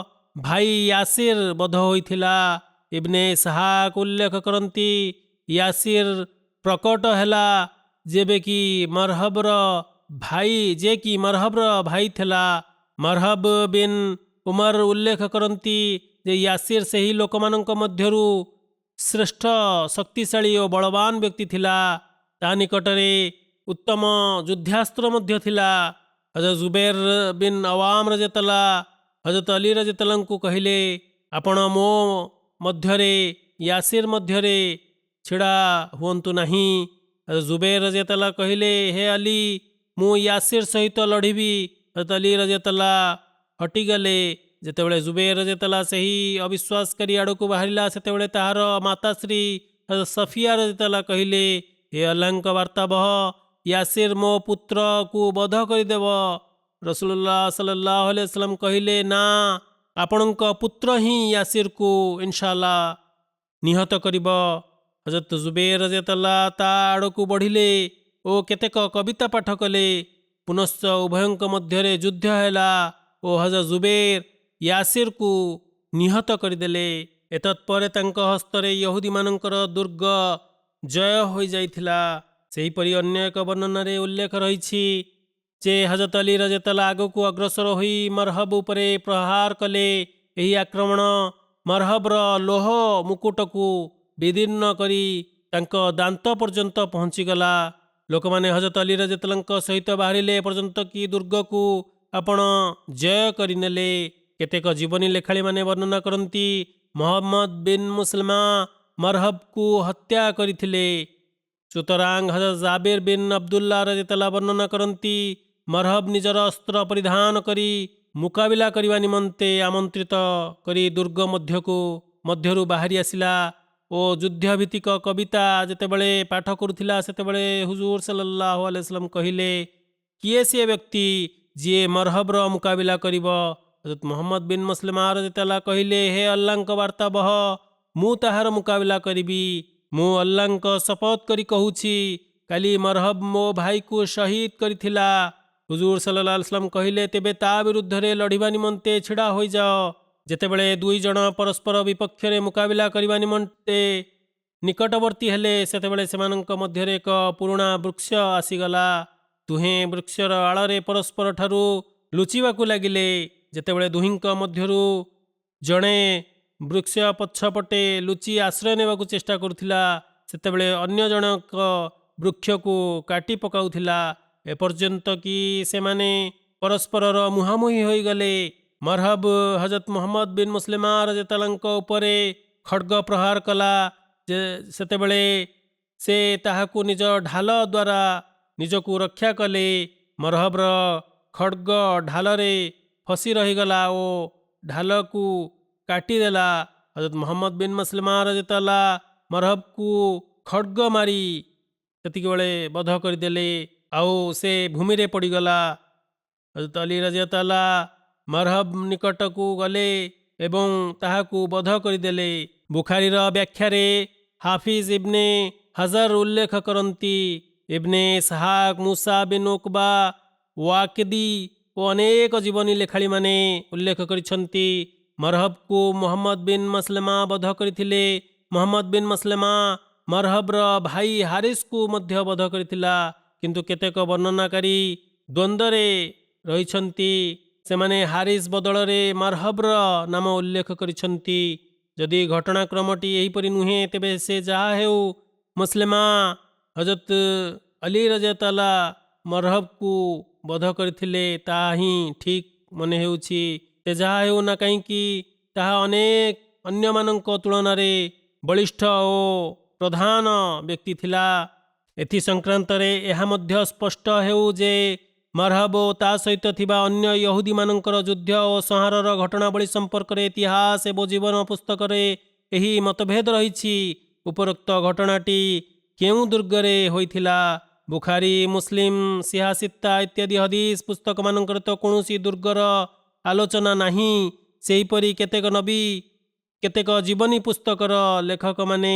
ଭାଇ ୟାସିର ବଧ ହୋଇଥିଲା। ଇବ୍ନେ ଇସହାକ ଉଲ୍ଲେଖ କରନ୍ତି, ୟାସିର ପ୍ରକଟ ହେଲା ଯେବେ କି ମରହବର ଭାଇ ଥିଲା। ମରହବ ବିନ୍ ଉମର ଉଲ୍ଲେଖ କରନ୍ତି ଯେ ୟାସିର ସେହି ଲୋକମାନଙ୍କ ମଧ୍ୟରୁ ଶ୍ରେଷ୍ଠ ଶକ୍ତିଶାଳୀ ଓ ବଳବାନ ବ୍ୟକ୍ତି ଥିଲା। ତା ନିକଟରେ ଉତ୍ତମ ଯୁଦ୍ଧାସ୍ତ୍ର ମଧ୍ୟ ଥିଲା। ହଜରତ ଜୁବେର ବିନ୍ ଆୱାମ ରଜିୟଲ୍ଲାହୁ ହଜରତ ଅଲି ରଜିୟଲ୍ଲାହୁଙ୍କୁ କହିଲେ, ଆପଣ ମୋ ମଧ୍ୟରେ ୟାସିର ମଧ୍ୟରେ ଛିଡ଼ା ହୁଅନ୍ତୁ ନାହିଁ। ହଜରତ ଜୁବେର ରଜିୟଲ୍ଲାହୁ କହିଲେ, ହେ ଅଲି, ମୁଁ ୟାସିର ସହିତ ଲଢ଼ିବି। ହଜରତ ଅଲି ରଜିୟଲ୍ଲାହୁ ହଟିଗଲେ। ଯେତେବେଳେ ଜୁବେର ରଜିୟଲ୍ଲାହୁ ସେହି ଅବିଶ୍ୱାସକାରୀ ଆଡ଼କୁ ବାହାରିଲା ସେତେବେଳେ ତାହାର ମାତାଶ୍ରୀ ହଜରତ ସଫିୟା ରଜିୟଲ୍ଲାହୁ କହିଲେ, ହେ ଆଲ୍ଲାହଙ୍କ ବାର୍ତ୍ତାବହ, ୟାସିର ମୋ ପୁତ୍ରକୁ ବଧ କରିଦେବ। ରସୁଲୁଲ୍ଲାହ ସଲ୍ଲଲ୍ଲାହୁ ଆଲାଇହି वसल्लम କହିଲେ, ନା, ଆପଣଙ୍କ ପୁତ୍ର ହିଁ ୟାସିରକୁ ଇନଶାଆଲ୍ଲାହ ନିହତ କରିବ। ହଜରତ ଜୁବେର ରଜିୟଲ୍ଲାହୁ ତା ଆଡ଼କୁ ବଢ଼ିଲେ ଓ କେତେକ କବିତା ପାଠ କଲେ। ପୁନଶ୍ଚ ଉଭୟଙ୍କ ମଧ୍ୟରେ ଯୁଦ୍ଧ ହେଲା ଓ ହଜରତ ଜୁବେର ୟାସିରକୁ ନିହତ କରିଦେଲେ। ଏତତ୍ପରେ ତାଙ୍କ ହସ୍ତରେ ୟହୁଦୀମାନଙ୍କର ଦୁର୍ଗ ଜୟ ହୋଇଯାଇଥିଲା। ସେହିପରି ଅନ୍ୟ ଏକ ବର୍ଣ୍ଣନାରେ ଉଲ୍ଲେଖ ରହିଛି ଯେ ହଜରତ ଅଲି ରଜିୟଲ୍ଲାହୁ ଆଗକୁ ଅଗ୍ରସର ହୋଇ ମରହବ ଉପରେ ପ୍ରହାର କଲେ। ଏହି ଆକ୍ରମଣ ମରହବର ଲୌହ ମୁକୁଟକୁ ବିଦୀର୍ଣ୍ଣ କରି ତାଙ୍କ ଦାନ୍ତ ପର୍ଯ୍ୟନ୍ତ ପହଞ୍ଚିଗଲା। ଲୋକମାନେ ହଜରତ ଅଲି ରଜିୟଲ୍ଲାହୁଙ୍କ ସହିତ ବାହାରିଲେ ଏପର୍ଯ୍ୟନ୍ତ କି ଦୁର୍ଗକୁ ଆପଣ ଜୟ କରିନେଲେ। କେତେକ ଜୀବନୀ ଲେଖାଳିମାନେ ବର୍ଣ୍ଣନା କରନ୍ତି ମହମ୍ମଦ ବିନ୍ ମୁସଲମା ମରହବକୁ ହତ୍ୟା କରିଥିଲେ। ସୁତରାଂ ହଜରତ ଜାବିର ବିନ୍ ଅବଦୁଲ୍ଲା ରଜିୟଲ୍ଲାହୁ ବର୍ଣ୍ଣନା କରନ୍ତି ମରହବ ନିଜର ଅସ୍ତ୍ର ପରିଧାନ କରି ମୁକାବିଲା କରିବା ନିମନ୍ତେ ଆମନ୍ତ୍ରିତ କରି ଦୁର୍ଗ ମଧ୍ୟରୁ ବାହାରି ଆସିଲା ଓ ଯୁଦ୍ଧଭିତ୍ତିକ କବିତା ଯେତେବେଳେ ପାଠ କରୁଥିଲା ସେତେବେଳେ ହୁଜୁର ସല്ലଲ୍ଲାହୁ ଆଲାଇହି ወସଲ୍ଲମ କହିଲେ, କିଏ ସେ ବ୍ୟକ୍ତି ଯିଏ ମରହବର ମୁକାବିଲା କରିବ? ହଜରତ ମୁହମ୍ମଦ ବିନ୍ ମୁସଲମା ରଜିୟଲ୍ଲାହୁ କହିଲେ, ହେ ଅଲ୍ଲାହଙ୍କ ବାର୍ତ୍ତାବହ, ମୁଁ ତାହାର ମୁକାବିଲା କରିବି। ମୁଁ ଅଲ୍ଲାହଙ୍କ ଶପଥ କରି କହୁଛି, କାଲି ମରହବ ମୋ ଭାଇକୁ ଶହୀଦ କରିଥିଲା। ହୁଜୁର ସല്ലଲ୍ଲାହୁ ଆଲାଇହି वसल्लम କହିଲେ, ତେବେ ତା ବିରୁଦ୍ଧରେ ଲଢ଼ିବା ନିମନ୍ତେ ଛିଡ଼ା ହୋଇଯାଅ। ଯେତେବେଳେ ଦୁଇ ଜଣ ପରସ୍ପର ବିପକ୍ଷରେ ମୁକାବିଲା କରିବା ନିମନ୍ତେ ନିକଟବର୍ତ୍ତୀ ହେଲେ ସେତେବେଳେ ସେମାନଙ୍କ ମଧ୍ୟରେ ଏକ ପୁରୁଣା ବୃକ୍ଷ ଆସିଗଲା। ଦୁହେଁ ବୃକ୍ଷର ଆଳରେ ପରସ୍ପର ଠାରୁ ଲୁଚିବାକୁ ଲାଗିଲେ। ଯେତେବେଳେ ଦୁହିଁଙ୍କ ମଧ୍ୟରୁ ଜଣେ ବୃକ୍ଷ ପଛପଟେ ଲୁଚି ଆଶ୍ରୟ ନେବାକୁ ଚେଷ୍ଟା କରୁଥିଲା ସେତେବେଳେ ଅନ୍ୟ ଜଣକ ବୃକ୍ଷକୁ କାଟି ପକାଉଥିଲା, ଏପର୍ଯ୍ୟନ୍ତ କି ସେମାନେ ପରସ୍ପରର ମୁହାଁମୁହିଁ ହୋଇଗଲେ। ମରହବ ହଜରତ ମୁହମ୍ମଦ ବିନ୍ ମୁସଲମା ରଜିୟଲ୍ଲାହୁଙ୍କ ଉପରେ ଖଡ୍ଗ ପ୍ରହାର କଲା। ସେତେବେଳେ ସେ ତାହାକୁ ନିଜ ଢାଲ ଦ୍ୱାରା ନିଜକୁ ରକ୍ଷା କଲେ। ମରହବର ଖଡ୍ଗ ଢାଲରେ ଫସି ରହିଗଲା ଓ ଢାଲକୁ କାଟିଦେଲା। ହଜରତ ମୁହମ୍ମଦ ବିନ୍ ମୁସଲମା ରଜିୟଲ୍ଲାହୁ ମରହବକୁ ଖଡ୍ଗ ମାରି ସେତିକିବେଳେ ବଧ କରିଦେଲେ ଆଉ ସେ ଭୂମିରେ ପଡ଼ିଗଲା। ହଜରତ ଅଲି ରଜିୟଲ୍ଲାହୁ ମରହବ ନିକଟକୁ ଗଲେ ଏବଂ ତାହାକୁ ବଧ କରିଦେଲେ। ବୁଖାରୀର ବ୍ୟାଖ୍ୟାରେ ହାଫିଜ ଇବ୍ନେ ହଜର ଉଲ୍ଲେଖ କରନ୍ତି, ଇବ୍ନେ ଇସହାକ, ମୁସା ବିନ୍ ଉକବା, ୱାକିଦି ଓ ଅନେକ ଜୀବନୀ ଲେଖାଳିମାନେ ଉଲ୍ଲେଖ କରିଛନ୍ତି ମରହବକୁ ମୁହମ୍ମଦ ବିନ୍ ମସଲମା ବଧ କରିଥିଲେ। ମୁହମ୍ମଦ ବିନ୍ ମସଲମା ମରହବର ଭାଇ ହାରିସକୁ ମଧ୍ୟ ବଧ କରିଥିଲା। କିନ୍ତୁ କେତେକ ବର୍ଣ୍ଣନାକାରୀ ଦ୍ୱନ୍ଦ୍ୱରେ ରହିଛନ୍ତି। ସେମାନେ ହାରିସ ବଦଳରେ ମରହବର ନାମ ଉଲ୍ଲେଖ କରିଛନ୍ତି। ଯଦି ଘଟଣାକ୍ରମଟି ଏହିପରି ନୁହେଁ ତେବେ ସେ ଯାହା ହେଉ ମୁସଲମା ହଜରତ ଅଲି ରଜିୟଲ୍ଲାହୁ ମରହବକୁ ବଧ କରିଥିଲେ ତାହା ହିଁ ଠିକ୍ ମନେ ହେଉଛି। ସେ ଯାହା ହେଉ ନା କାହିଁକି ତାହା ଅନେକ ଅନ୍ୟମାନଙ୍କ ତୁଳନାରେ ବଳିଷ୍ଠ ଓ ପ୍ରଧାନ ବ୍ୟକ୍ତି ଥିଲା। ଏଥି ସଂକ୍ରାନ୍ତରେ ଏହା ମଧ୍ୟ ସ୍ପଷ୍ଟ ହେଉ ଯେ ମରହବ ଓ ତା ସହିତ ଥିବା ଅନ୍ୟ ୟହୁଦୀମାନଙ୍କର ଯୁଦ୍ଧ ଓ ସଂହାରର ଘଟଣାବଳୀ ସମ୍ପର୍କରେ ଇତିହାସ ଏବଂ ଜୀବନ ପୁସ୍ତକରେ ଏହି ମତଭେଦ ରହିଛି। ଉପରୋକ୍ତ ଘଟଣାଟି କେଉଁ ଦୁର୍ଗରେ ହୋଇଥିଲା? ବୁଖାରୀ, ମୁସଲିମ, ସିହାସିତ୍ତା ଇତ୍ୟାଦି ହଦିସ ପୁସ୍ତକମାନଙ୍କରେ ତ କୌଣସି ଦୁର୍ଗର ଆଲୋଚନା ନାହିଁ। ସେହିପରି କେତେକ ଜୀବନୀ ପୁସ୍ତକର ଲେଖକମାନେ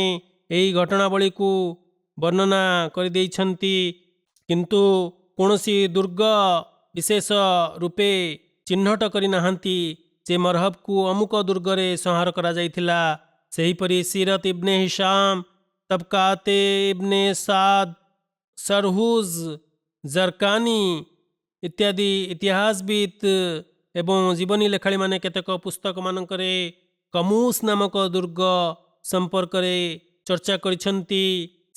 ଏହି ଘଟଣାବଳୀକୁ ବର୍ଣ୍ଣନା କରିଦେଇଛନ୍ତି କିନ୍ତୁ କୌଣସି ଦୁର୍ଗ ବିଶେଷ ରୂପେ ଚିହ୍ନଟ କରିନାହାନ୍ତି ଯେ ମରହବକୁ ଅମୁକ ଦୁର୍ଗରେ ସଂହାର କରାଯାଇଥିଲା। ସେହିପରି ସିରତ ଇବ୍ନେ ହିଶାମ, ତବକାତେ ଇବ୍ନେ ସାଦ, ସରହୁଜ ଜରକାନି ଇତ୍ୟାଦି ଇତିହାସବିତ୍ ଏବଂ ଜୀବନୀ ଲେଖାଳିମାନେ କେତେକ ପୁସ୍ତକମାନଙ୍କରେ କମୁସ ନାମକ ଦୁର୍ଗ ସମ୍ପର୍କରେ ଚର୍ଚ୍ଚା କରିଛନ୍ତି।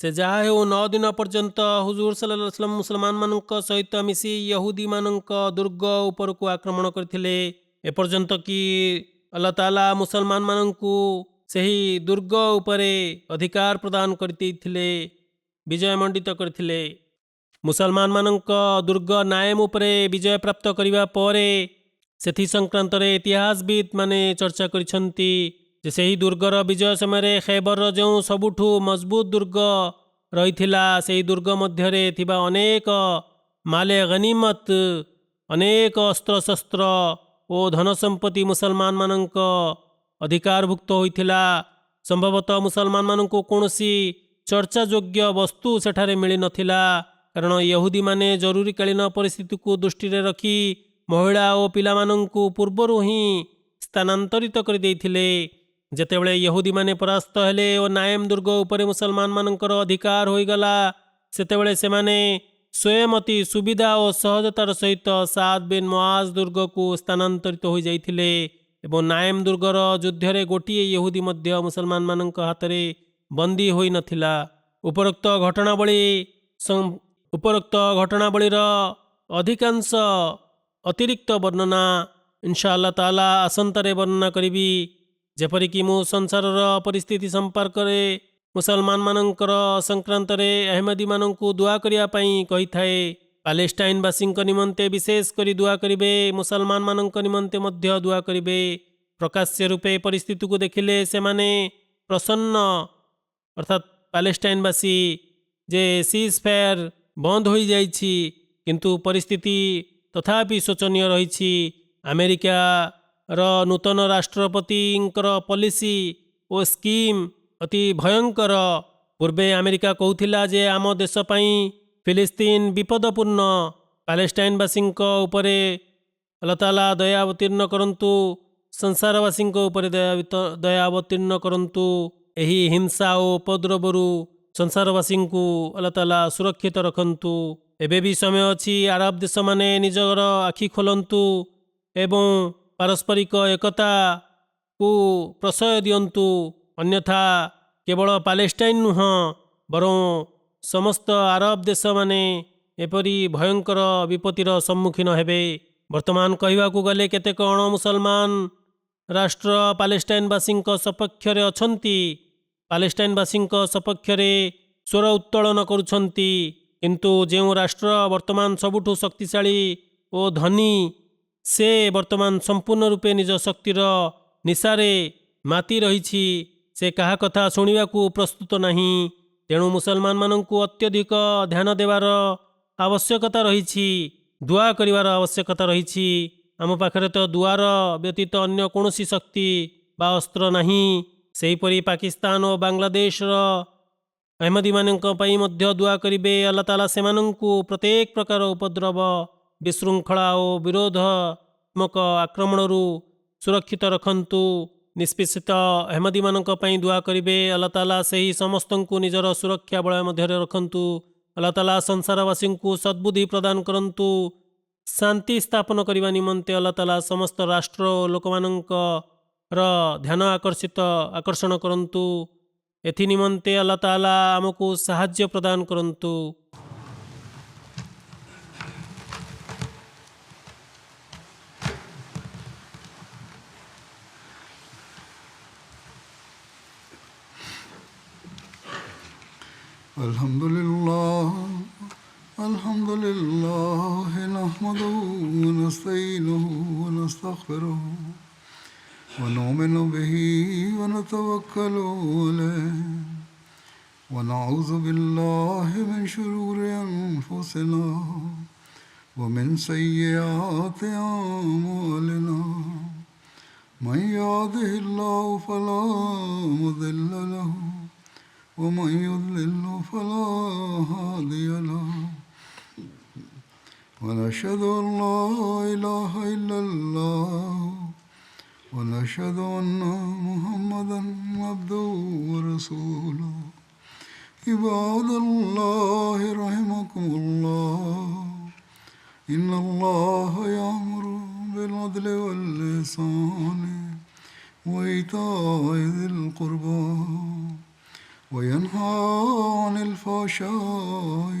ସେ ଯାହା ହେଉ 9 ଦିନ ପର୍ଯ୍ୟନ୍ତ ହୁଜୁର ସല്ലଲ୍ଲାହୁ ଆଲାଇହି वसल्लम ମୁସଲମାନମାନଙ୍କ ସହିତ ମିଶି ୟହୁଦୀମାନଙ୍କ ଦୁର୍ଗ ଉପରକୁ ଆକ୍ରମଣ କରିଥିଲେ। ଏପର୍ଯ୍ୟନ୍ତ କି ଆଲ୍ଲାହ ତାଆଲା ମୁସଲମାନମାନଙ୍କୁ ସେହି ଦୁର୍ଗ ଉପରେ ଅଧିକାର ପ୍ରଦାନ କରିଦେଇଥିଲେ, ବିଜୟମଣ୍ଡିତ କରିଥିଲେ। ମୁସଲମାନମାନଙ୍କ ଦୁର୍ଗ ନାଏମ ଉପରେ ବିଜୟ ପ୍ରାପ୍ତ କରିବା ପରେ ସେଥି ସଂକ୍ରାନ୍ତରେ ଇତିହାସବିତ୍ ମାନେ ଚର୍ଚ୍ଚା କରିଛନ୍ତି ଯେ ସେହି ଦୁର୍ଗର ବିଜୟ ସମୟରେ ଖୈବରର ଯେଉଁ ସବୁଠୁ ମଜବୁତ ଦୁର୍ଗ ରହିଥିଲା ସେହି ଦୁର୍ଗ ମଧ୍ୟରେ ଥିବା ଅନେକ ମାଲେ ଗନିମତ, ଅନେକ ଅସ୍ତ୍ରଶସ୍ତ୍ର ଓ ଧନ ସମ୍ପତ୍ତି ମୁସଲମାନମାନଙ୍କ ଅଧିକାରଭୁକ୍ତ ହୋଇଥିଲା। ସମ୍ଭବତଃ ମୁସଲମାନମାନଙ୍କୁ କୌଣସି ଚର୍ଚ୍ଚାଯୋଗ୍ୟ ବସ୍ତୁ ସେଠାରେ ମିଳିନଥିଲା, କାରଣ ୟହୁଦୀମାନେ ଜରୁରୀକାଳୀନ ପରିସ୍ଥିତିକୁ ଦୃଷ୍ଟିରେ ରଖି ମହିଳା ଓ ପିଲାମାନଙ୍କୁ ପୂର୍ବରୁ ହିଁ ସ୍ଥାନାନ୍ତରିତ କରିଦେଇଥିଲେ। ଯେତେବେଳେ ୟହୁଦୀମାନେ ପରାସ୍ତ ହେଲେ ଓ ନାଏମ ଦୁର୍ଗ ଉପରେ ମୁସଲମାନମାନଙ୍କର ଅଧିକାର ହୋଇଗଲା ସେତେବେଳେ ସେମାନେ ସ୍ୱୟଂ ଅତି ସୁବିଧା ଓ ସହଜତାର ସହିତ ସାଦ ବିନ୍ ମୁଆଜ ଦୁର୍ଗକୁ ସ୍ଥାନାନ୍ତରିତ ହୋଇଯାଇଥିଲେ ଏବଂ ନାଏମ ଦୁର୍ଗର ଯୁଦ୍ଧରେ ଗୋଟିଏ ୟହୁଦୀ ମଧ୍ୟ ମୁସଲମାନମାନଙ୍କ ହାତରେ ବନ୍ଦୀ ହୋଇନଥିଲା। ଉପରୋକ୍ତ ଘଟଣାବଳୀ ଉପରୋକ୍ତ ଘଟଣାବଳୀର ଅଧିକାଂଶ ଅତିରିକ୍ତ ବର୍ଣ୍ଣନା ଇନଶାଆଲ୍ଲାହ ତାଆଲା ଆସନ୍ତାରେ ବର୍ଣ୍ଣନା କରିବି। ଯେପରିକି ମୁଁ ସଂସାରର ପରିସ୍ଥିତି ସମ୍ପର୍କରେ ମୁସଲମାନମାନଙ୍କର ସଂକ୍ରାନ୍ତରେ ଆହମଦୀମାନଙ୍କୁ ଦୁଆ କରିବା ପାଇଁ କହିଥାଏ। ପାଲେଷ୍ଟାଇନବାସୀଙ୍କ ନିମନ୍ତେ ବିଶେଷ କରି ଦୁଆ କରିବେ, ମୁସଲମାନମାନଙ୍କ ନିମନ୍ତେ ମଧ୍ୟ ଦୁଆ କରିବେ। ପ୍ରକାଶ୍ୟ ରୂପେ ପରିସ୍ଥିତିକୁ ଦେଖିଲେ ସେମାନେ ପ୍ରସନ୍ନ, ଅର୍ଥାତ୍ ପାଲେଷ୍ଟାଇନବାସୀ ଯେ ସିଜ୍ ଫାୟାର ବନ୍ଦ ହୋଇଯାଇଛି, କିନ୍ତୁ ପରିସ୍ଥିତି ତଥାପି ଶୋଚନୀୟ ରହିଛି। ଆମେରିକାର ନୂତନ ରାଷ୍ଟ୍ରପତିଙ୍କର ପଲିସି ଓ ସ୍କିମ୍ ଅତି ଭୟଙ୍କର। ପୂର୍ବେ ଆମେରିକା କହୁଥିଲା ଯେ ଆମ ଦେଶ ପାଇଁ ଫିଲିସ୍ତିନ ବିପଦପୂର୍ଣ୍ଣ। ପାଲେଷ୍ଟାଇନବାସୀଙ୍କ ଉପରେ ଆଲ୍ଲାହ ତାଆଲା ଦୟା ଅବତୀର୍ଣ୍ଣ କରନ୍ତୁ, ସଂସାରବାସୀଙ୍କ ଉପରେ ଦୟା ଅବତୀର୍ଣ୍ଣ କରନ୍ତୁ। ଏହି ହିଂସା ଓ ଉପଦ୍ରବରୁ ସଂସାରବାସୀଙ୍କୁ ଆଲ୍ଲାହ ତାଆଲା ସୁରକ୍ଷିତ ରଖନ୍ତୁ। ଏବେ ବି ସମୟ ଅଛି, ଆରବ ଦେଶମାନେ ନିଜର ଆଖି ଖୋଲନ୍ତୁ ଏବଂ ପାରସ୍ପରିକ ଏକତାକୁ ପ୍ରଶୟ ଦିଅନ୍ତୁ। ଅନ୍ୟଥା କେବଳ ପାଲେଷ୍ଟାଇନ ନୁହଁ, ବରଂ ସମସ୍ତ ଆରବ ଦେଶମାନେ ଏପରି ଭୟଙ୍କର ବିପତ୍ତିର ସମ୍ମୁଖୀନ ହେବେ। ବର୍ତ୍ତମାନ କହିବାକୁ ଗଲେ କେତେକ ଅଣ ମୁସଲମାନ ରାଷ୍ଟ୍ର ପାଲେଷ୍ଟାଇନବାସୀଙ୍କ ସପକ୍ଷରେ ଅଛନ୍ତି, ପାଲେଷ୍ଟାଇନବାସୀଙ୍କ ସପକ୍ଷରେ ସ୍ୱର ଉତ୍ତୋଳନ କରୁଛନ୍ତି। କିନ୍ତୁ ଯେଉଁ ରାଷ୍ଟ୍ର ବର୍ତ୍ତମାନ ସବୁଠୁ ଶକ୍ତିଶାଳୀ ଓ ଧନୀ, ସେ ବର୍ତ୍ତମାନ ସମ୍ପୂର୍ଣ୍ଣ ରୂପେ ନିଜ ଶକ୍ତିର ନିଶାରେ ମାତି ରହିଛି। ସେ କାହା କଥା ଶୁଣିବାକୁ ପ୍ରସ୍ତୁତ ନାହିଁ। ତେଣୁ ମୁସଲମାନମାନଙ୍କୁ ଅତ୍ୟଧିକ ଧ୍ୟାନ ଦେବାର ଆବଶ୍ୟକତା ରହିଛି, ଦୁଆ କରିବାର ଆବଶ୍ୟକତା ରହିଛି। ଆମ ପାଖରେ ତ ଦୁଆର ବ୍ୟତୀତ ଅନ୍ୟ କୌଣସି ଶକ୍ତି ବା ଅସ୍ତ୍ର ନାହିଁ। ସେହିପରି ପାକିସ୍ତାନ ଓ ବାଂଲାଦେଶର ଆହମଦୀମାନଙ୍କ ପାଇଁ ମଧ୍ୟ ଦୁଆ କରିବେ। ଆଲ୍ଲାହ ତାଆଲା ସେମାନଙ୍କୁ ପ୍ରତ୍ୟେକ ପ୍ରକାର ଉପଦ୍ରବ, ବିଶୃଙ୍ଖଳା ଓ ବିରୋଧାତ୍ମକ ଆକ୍ରମଣରୁ ସୁରକ୍ଷିତ ରଖନ୍ତୁ। ନିଷ୍ପେଷିତ ଆହମଦୀମାନଙ୍କ ପାଇଁ ଦୁଆ କରିବେ। ଆଲ୍ଲାହ ତାଆଲା ସେହି ସମସ୍ତଙ୍କୁ ନିଜର ସୁରକ୍ଷା ବଳୟ ମଧ୍ୟରେ ରଖନ୍ତୁ। ଆଲ୍ଲାହ ତାଆଲା ସଂସାରବାସୀଙ୍କୁ ସଦ୍ବୁଦ୍ଧି ପ୍ରଦାନ କରନ୍ତୁ। ଶାନ୍ତି ସ୍ଥାପନ କରିବା ନିମନ୍ତେ ଆଲ୍ଲାହ ତାଆଲା ସମସ୍ତ ରାଷ୍ଟ୍ର ଓ ଲୋକମାନଙ୍କର ଧ୍ୟାନ ଆକର୍ଷଣ କରନ୍ତୁ। ଏଥି ନିମନ୍ତେ ଆଲ୍ଲାହ ତାଆଲା ଆମକୁ ସାହାଯ୍ୟ ପ୍ରଦାନ କରନ୍ତୁ। Alhamdulillah, alhamdulillah, nahmaduhu wa nasta'inuhu wa nastaghfiruhu wa nu'minu bihi wa natawakkalu alayhi wa na'udhu billahi min shururi anfusina wa min sayyiati a'malina. Man yahdihillahu fala mudilla lahu ومن يضلل فلا هادي له ونشهد أن لا إله إلا الله ونشهد أن محمدا عبده ورسوله. عباد الله رحمكم الله إن الله يأمر بالعدل والإحسان وإيتاء ذي القربى وينهى عن الفحشاء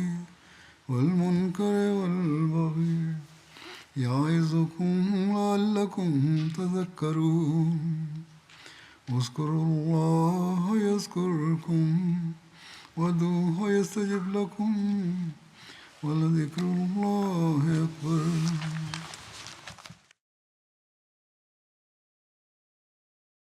والمنكر والبغي يعظكم لعلكم تذكرون. اذكروا الله يذكركم وادعوه يستجب لكم ولذكر الله أكبر.